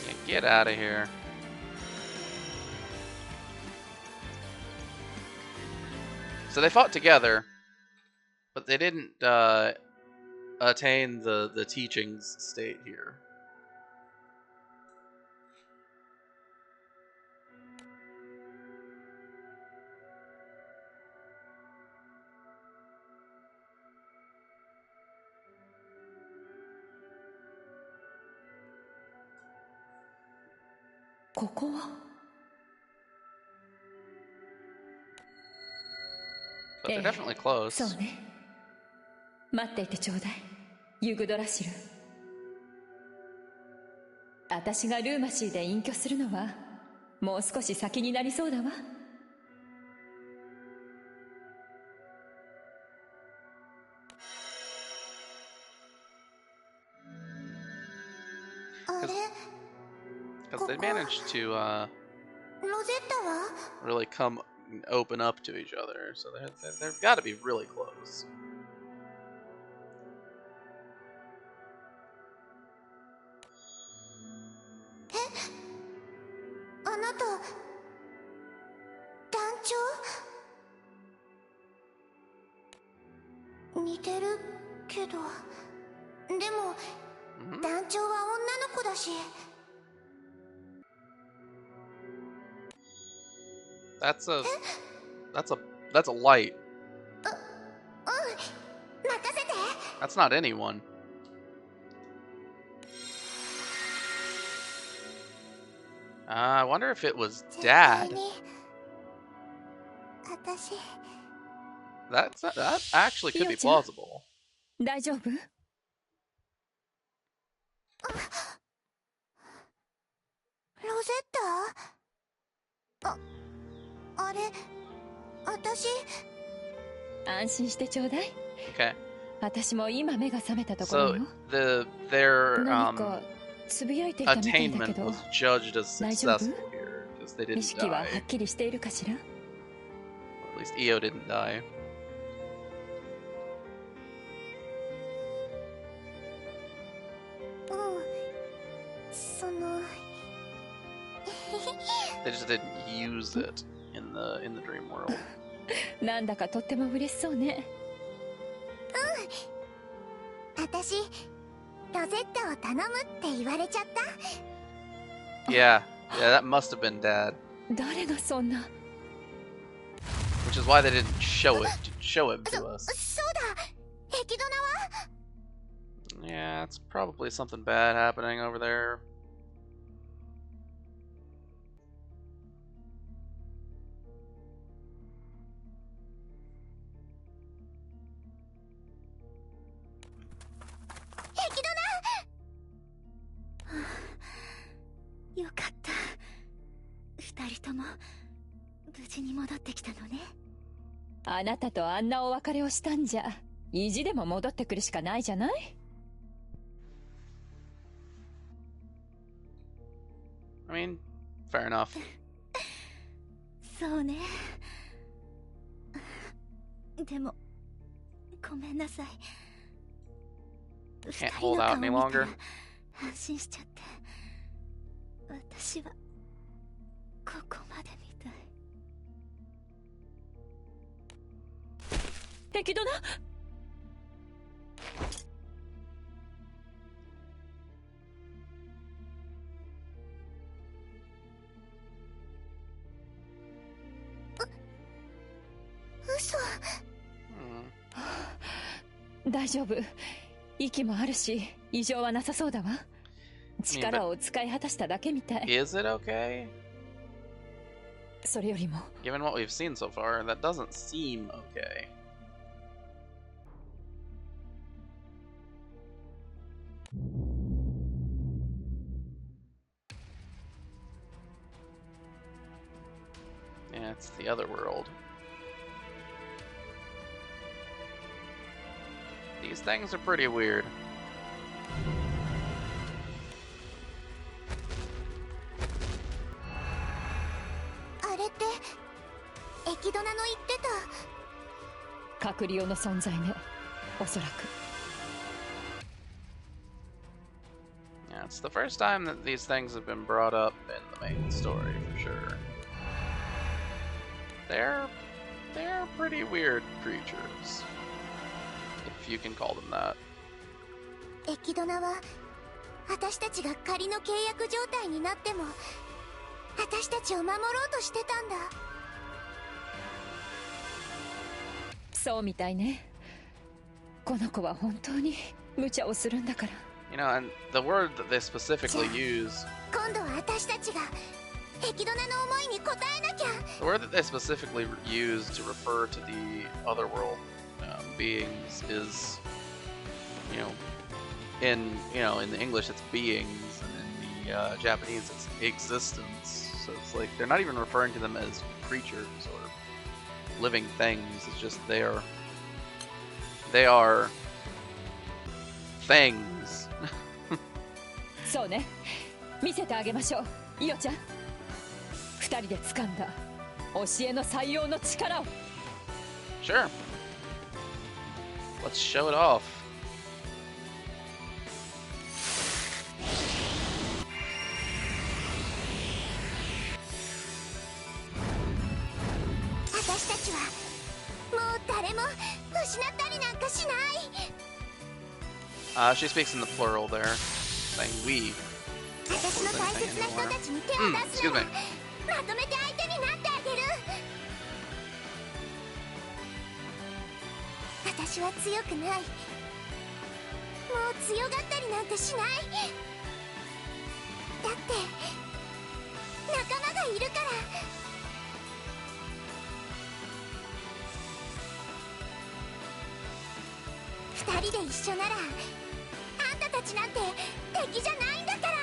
Yeah, get out of here. So they fought together, but they didn't attain the teachings state here. But they're definitely close. そうね。待っていてちょうだい。ユグドラシル。私がルーマシーで隠居するのはもう少し先になりそうだわ。Because they managed to really come and open up to each other, so they've got to be really close. That's a light. That's not anyone. I wonder if it was Dad. That actually could be plausible. 大丈夫？ロゼッタ？あれ、私。安心してちょうだい。 Okay. 私も今目が覚めたところ So よ。 their 何かつぶやいていたみたいだけ attainment ど、 was judged as 大丈夫？ successful here because they 意 didn't 識はは die. っきりしているかしら？ At least Io didn't die. その They just didn't use it in the dream world. なんだかとっても嬉しそうね。私ロゼッタを頼むって言われちゃった。 Yeah, that must have been Dad. 誰がそんな。 Which is why they didn't show him to us. そうだ、壁ドナは？ Yeah, it's probably something bad happening over there. Heikido-na! よかった。二人とも無事に戻ってきたのね。あなたとあんなお別れをしたんじゃ、意地でも戻ってくるしかないじゃない。 I mean, fair enough. そうね。でもごめんなさい。 Can't hold out any longer. 安心しちゃって。私はここまでみたい。壁ドナ。嘘。大丈夫。息もあるし異常はなさそうだわ。力を使い果たしただけみたい。 Is it okay? それよりも Given what we've seen so far, that doesn't seem okay. Yeah, it's the other world. These things are pretty weird. あれって壁ドナの言ってた隔離用の存在ね、おそらく。 Yeah, it's the first time that these things have been brought up in the main story for sure. They're pretty weird creatures, if you can call them that. 壁ドナは私たちが仮の契約状態になっても私たちを守ろうとしてたんだ。そうみたいね。この子は本当に無茶をするんだから。 You know, and the word that they specifically use, 今度は私たちが壁ドナの思いに応えなきゃ。 the word that they specifically use to refer to the otherworld beings is, in the English it's beings, and in the Japanese it's existence. So it's like they're not even referring to them as creatures or living things. It's just they are things. そうね、見せてあげましょう、イオちゃん。二人で掴んだ教えの採用の力を。 Sure. Let's show it off. 私たちはもう誰も失ったりなんかしない。 She speaks in the plural there, saying we. 私の大切な人たちに手を出すなら、まとめて相手になってあげる。私は強くない。もう強がったりなんてしない。だって仲間がいるから。二人で一緒ならあんたたちなんて敵じゃないんだから。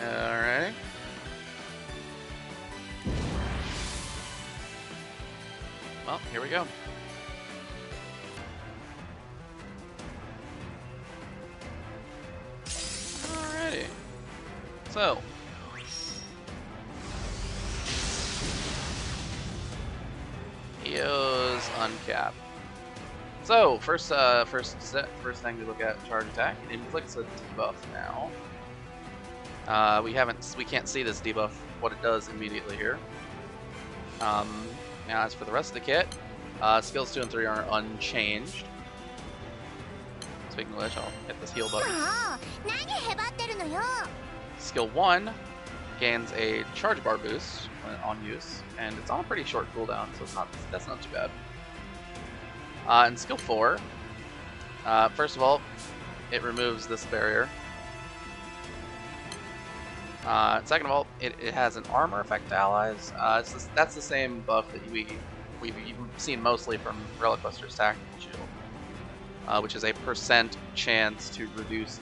Alright. Well, here we go. Alrighty. So. EO's uncapped. So, first thing to look at, charge attack. It inflicts a debuff now. We can't see this debuff, what it does immediately here. Now, as for the rest of the kit, skills 2 and 3 are unchanged. Speaking of which, I'll hit this heal button. Skill 1 gains a charge bar boost when on use, and it's on a pretty short cooldown, so that's not too bad. And skill 4, first of all, it removes this barrier. Second of all, it has an armor effect to allies. That's the same buff that we've seen mostly from Reliquester's Tactical Shield, which is a % chance to reduce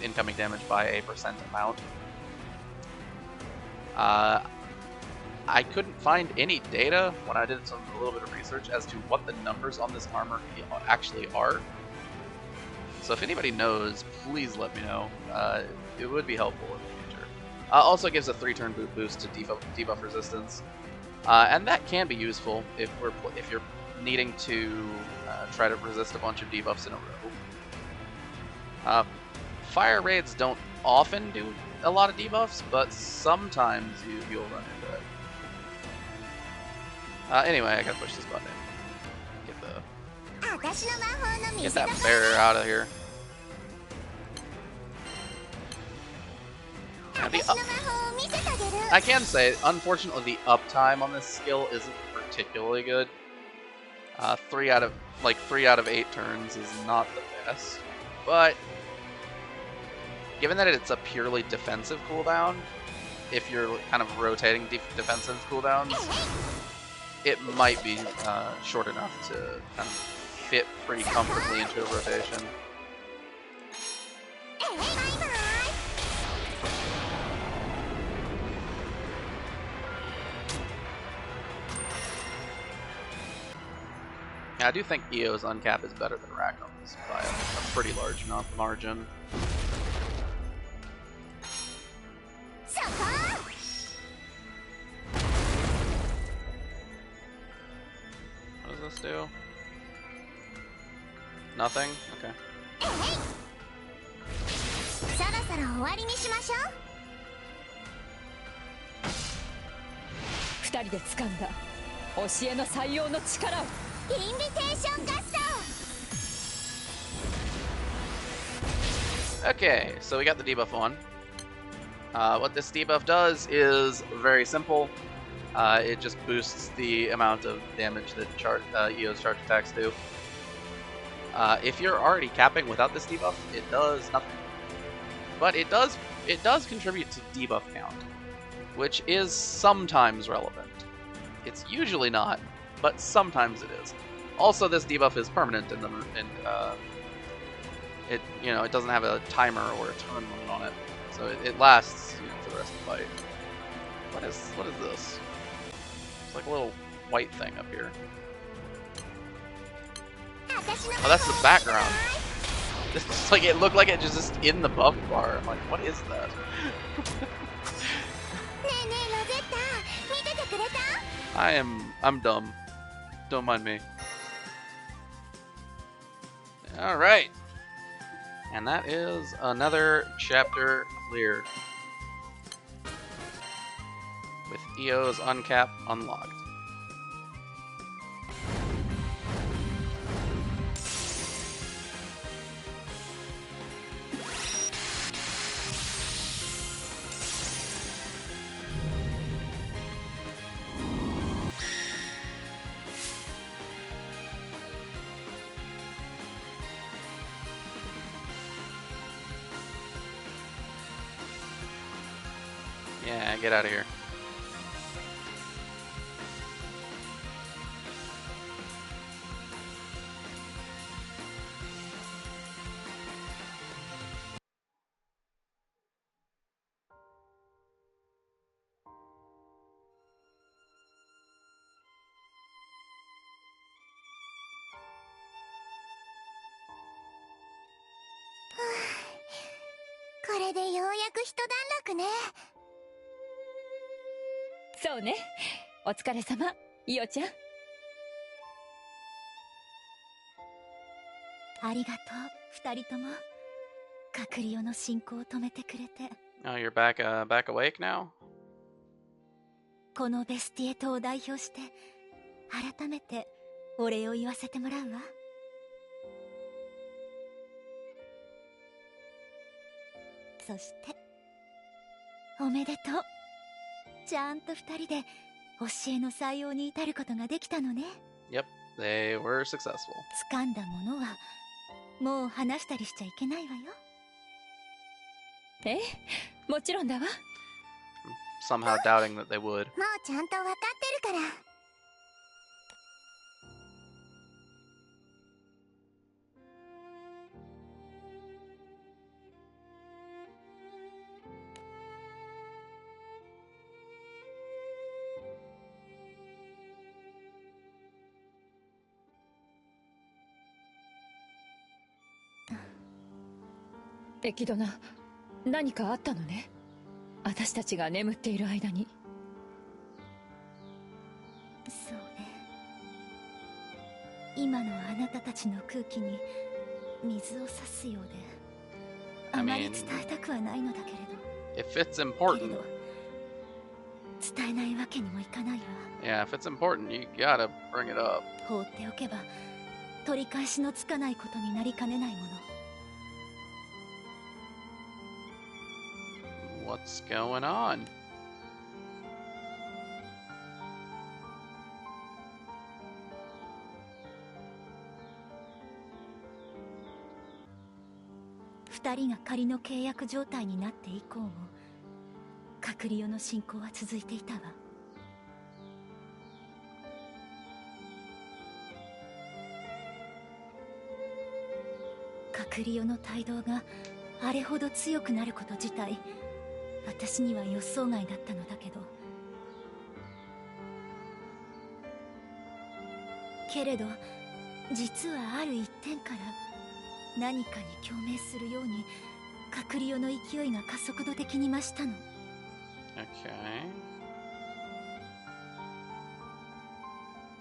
incoming damage by a % amount. I couldn't find any data when I did a little bit of research as to what the numbers on this armor actually are. So if anybody knows, please let me know. It would be helpful in the future. Also gives a 3-turn boost to debuff resistance, and that can be useful if you're needing to try to resist a bunch of debuffs in a row. Fire raids don't often do a lot of debuffs, but sometimes you'll run into it. Anyway, I gotta push this button in. Get that barrier out of here. I can say, unfortunately, the uptime on this skill isn't particularly good. 3 out of 8 turns is not the best, but given that it's a purely defensive cooldown, if you're kind of rotating defensive cooldowns, it might be short enough to kind of fit pretty comfortably into a rotation. Yeah, I do think EO's uncap is better than Rackham's by a pretty large margin. What does this do? Nothing? Okay. 2人で掴んだ教えの採用の力を。インビテーションガスト。 Okay, so we got the debuff on. What this debuff does is very simple. It just boosts the amount of damage that EO's charge attacks do. If you're already capping without this debuff, it does nothing. But it does contribute to debuff count, which is sometimes relevant. It's usually not, but sometimes it is. Also, this debuff is permanent it doesn't have a timer or a turn limit on it, so it lasts for the rest of the fight. What is this? It's like a little white thing up here. Oh, that's the background. It's like it looked like it just in the buff bar. I'm like, what is that? I'm dumb. Don't mind me. Alright. And that is another chapter cleared. With EO's uncap unlocked. Yeah, get out of here. れでようやく一段落ね。そうね。お疲れ様、イオちゃん。ありがとう、二人とも。カクリオの進行を止めてくれて。Oh, you're back, back awake now? このベスティエ島を代表して、改めてお礼を言わせてもらうわ。そして、おめでとう。ちゃんと二人で教えの採用に至ることができたのね。Yep, they were successful. 掴んだものは、もう話したりしちゃいけないわよ。ええ、もちろんだわ。Somehow doubting that they would. もうちゃんと分かってるから。エキドナ、何かあったのね。私たちが眠っている間に。そうね。今のあなたたちの空気に水を差すようで、あまり伝えたくはないのだけれど。If it's important. 伝えないわけにもいかないわ。Yeah, if it's important, you gotta bring it up. 放っておけば取り返しのつかないことになりかねないもの。What's going on? 二人が仮の契約状態になって以降もカクリオの進行は続いていたわ。カクリオの態度があれほど強くなること自体、私には予想外だったのだけど、けれど実はある一点から何かに共鳴するようにカクリオの勢いが加速度的に増したの。Okay.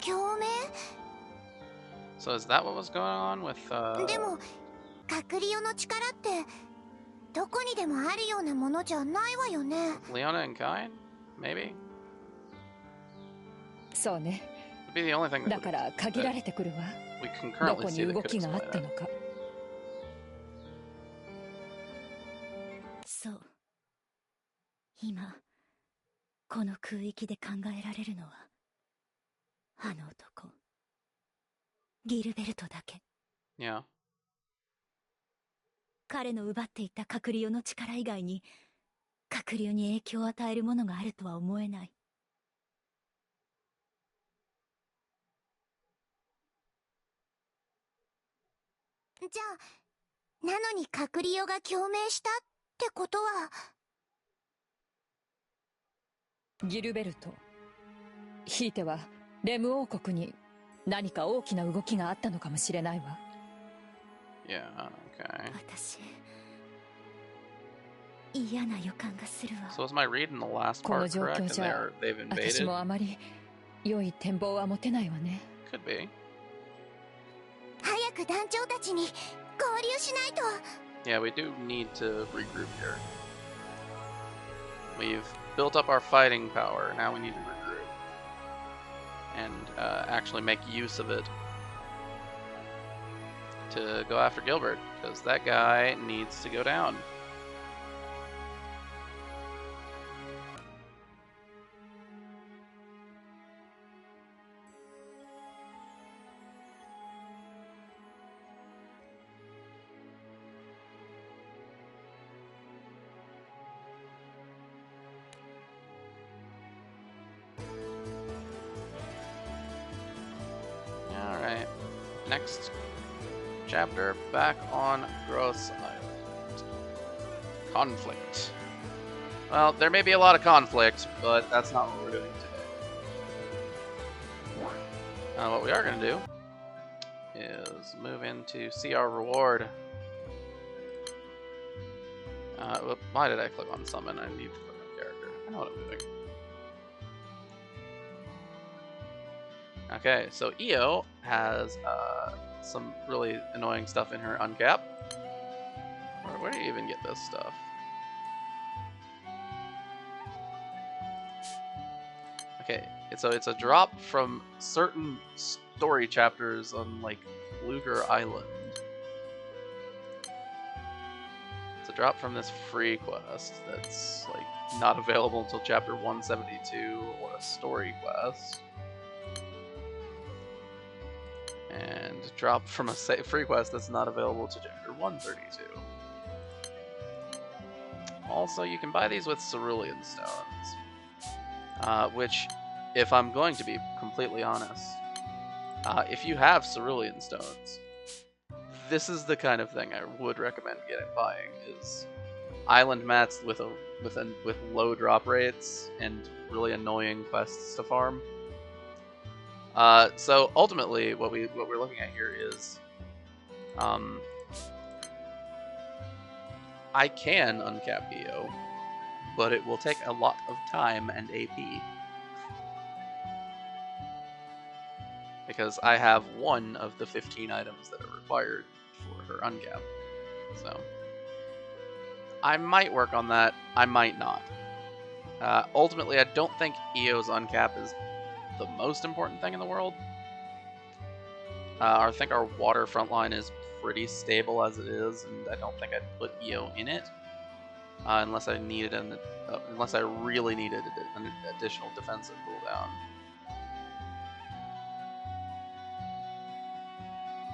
共鳴？ So is that what was going on with でもカクリオの力ってどこにでもあるようなものじゃないわよね。 Leona and Kain? Maybe? そうね。 It'd be the only thing だから限られてくるわ。 we can ど currently こ see に that 動 could きがあ explain った it. のか。そう。今この空域で考えられるのはあの男ギルベルトだけ。 Yeah. 彼の奪っていたカクリオの力以外にカクリオに影響を与えるものがあるとは思えない。じゃあなのにカクリオが共鳴したってことは、ギルベルト、ひいてはレム王国に何か大きな動きがあったのかもしれないわ。Yeah, okay. 私嫌な予感がするわ。 So was my read in the last この part 状 correct? 況 And じゃ they've 私 invaded? もあまり良い展望は持てないわね。 Could be. 早く団長たちに合流しないと。 Yeah, we do need to regroup here. We've built up our fighting power. Now we need to regroup. And actually make use of it to go after Gilbert. Because that guy needs to go down. Alright, next chapter, back on Groz Island. Conflict. Well, there may be a lot of conflict, but that's not what we're doing today. What we are going to do is move in to see our reward. Why did I click on summon? I need to click on character. I know what I'm doing. Okay, so Io has some really annoying stuff in her uncap. Where do you even get this stuff? Okay, so it's a drop from certain story chapters on like Luger Island. It's a drop from this free quest that's like not available until chapter 172, or a story quest. And a drop from a free quest that's not available to chapter 132. Also, you can buy these with cerulean stones. Which, if I'm going to be completely honest, if you have cerulean stones, this is the kind of thing I would recommend buying. Is island mats with low drop rates and really annoying quests to farm. So ultimately, what we're looking at here is, I can uncap Io, but it will take a lot of time and AP. Because I have one of the 15 items that are required for her uncap. So, I might work on that, I might not. Ultimately, I don't think Io's uncap is the most important thing in the world. I think our water front line is pretty stable as it is, and I don't think I'd put Io in it. Unless I needed unless I really needed an additional defensive cooldown.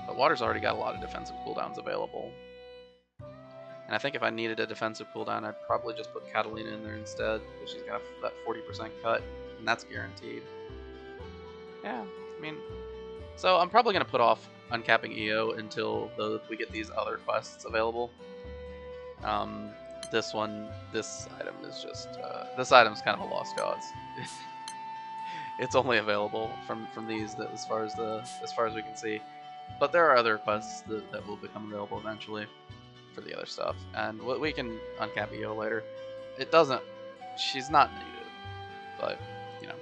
But water's already got a lot of defensive cooldowns available. And I think if I needed a defensive cooldown, I'd probably just put Catalina in there instead, because she's got that 40% cut, and that's guaranteed. Yeah, I mean, so I'm probably going to put off uncapping Io until we get these other quests available. This item is just, this item's kind of a lost cause. It's only available from these as far as we can see. But there are other quests that will become available eventually for the other stuff, and we can uncap Io later. She's not needed, but you know,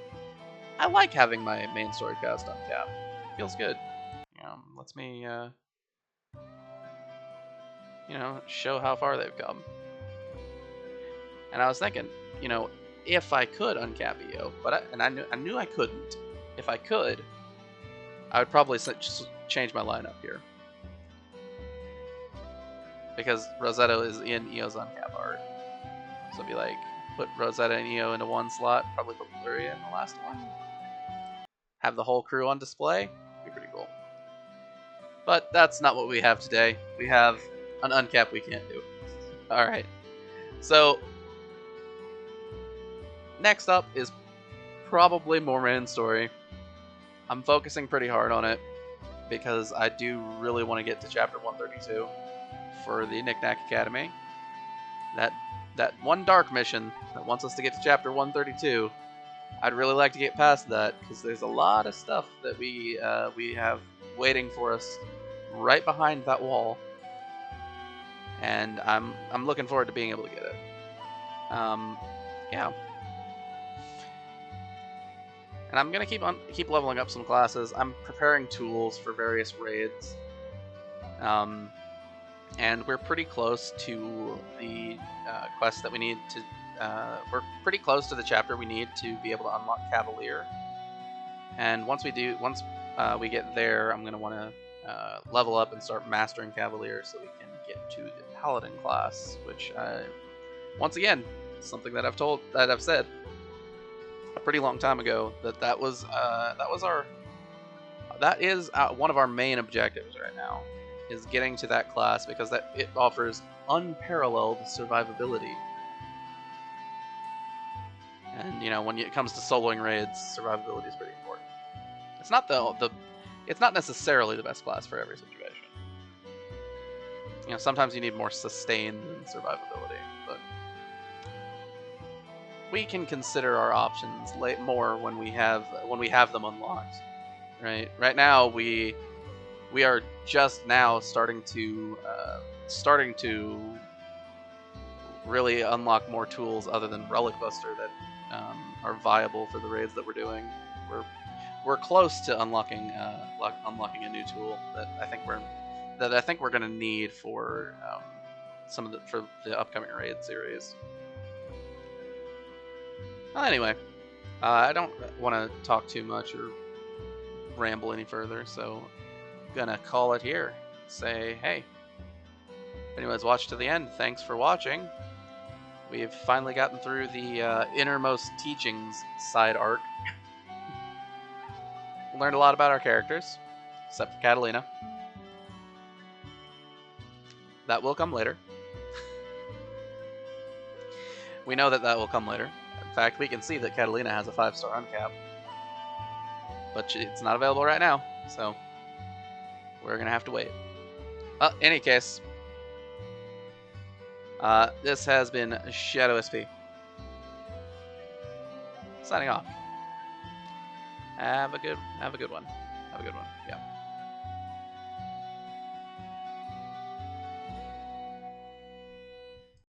I like having my main story cast uncapped. Feels good. Lets me show how far they've come. And I was thinking, if I could uncap Io, I knew I couldn't. If I could, I would probably just change my lineup here, because Rosetta is in Io's uncap art. So it'd be like, put Rosetta and Io into one slot, probably put Luria in the last one. Have the whole crew on display. Be pretty cool. But that's not what we have today. We have an uncap we can't do. Alright. So, next up is probably more main story. I'm focusing pretty hard on it, because I do really want to get to chapter 132 for the Knick-Knack Academy. That one dark mission that wants us to get to chapter 132, I'd really like to get past that, because there's a lot of stuff that we have waiting for us right behind that wall, and I'm looking forward to being able to get it. Yeah. And I'm gonna keep leveling up some classes. I'm preparing tools for various raids, and we're pretty close to the quest that we need to. We're pretty close to the chapter we need to be able to unlock Cavalier. And once we get there, I'm gonna want to level up and start mastering Cavalier, so we can get to the Paladin class, which once again, something that I've said a pretty long time ago, that is one of our main objectives right now, is getting to that class, because it offers unparalleled survivability. And when it comes to soloing raids, survivability is pretty important. It's not necessarily the best class for every situation. Sometimes you need more sustain than survivability, but we can consider our options more when we have them unlocked. Right now we are just now starting to really unlock more tools other than Relic Buster that are viable for the raids that we're doing. We're close to unlocking unlocking a new tool that I think we're gonna need for for the upcoming raid series. Well, anyway, I don't want to talk too much or ramble any further, so I'm gonna call it here. Say, hey, if anyone's watched to the end, thanks for watching. We've finally gotten through the innermost teachings side arc. We learned a lot about our characters, except for Catalina. That will come later. We know that will come later. In fact, we can see that Catalina has a 5-star uncap. But it's not available right now, so we're going to have to wait. In any case, this has been Shadow SP. Signing off. Have a good one. Yeah.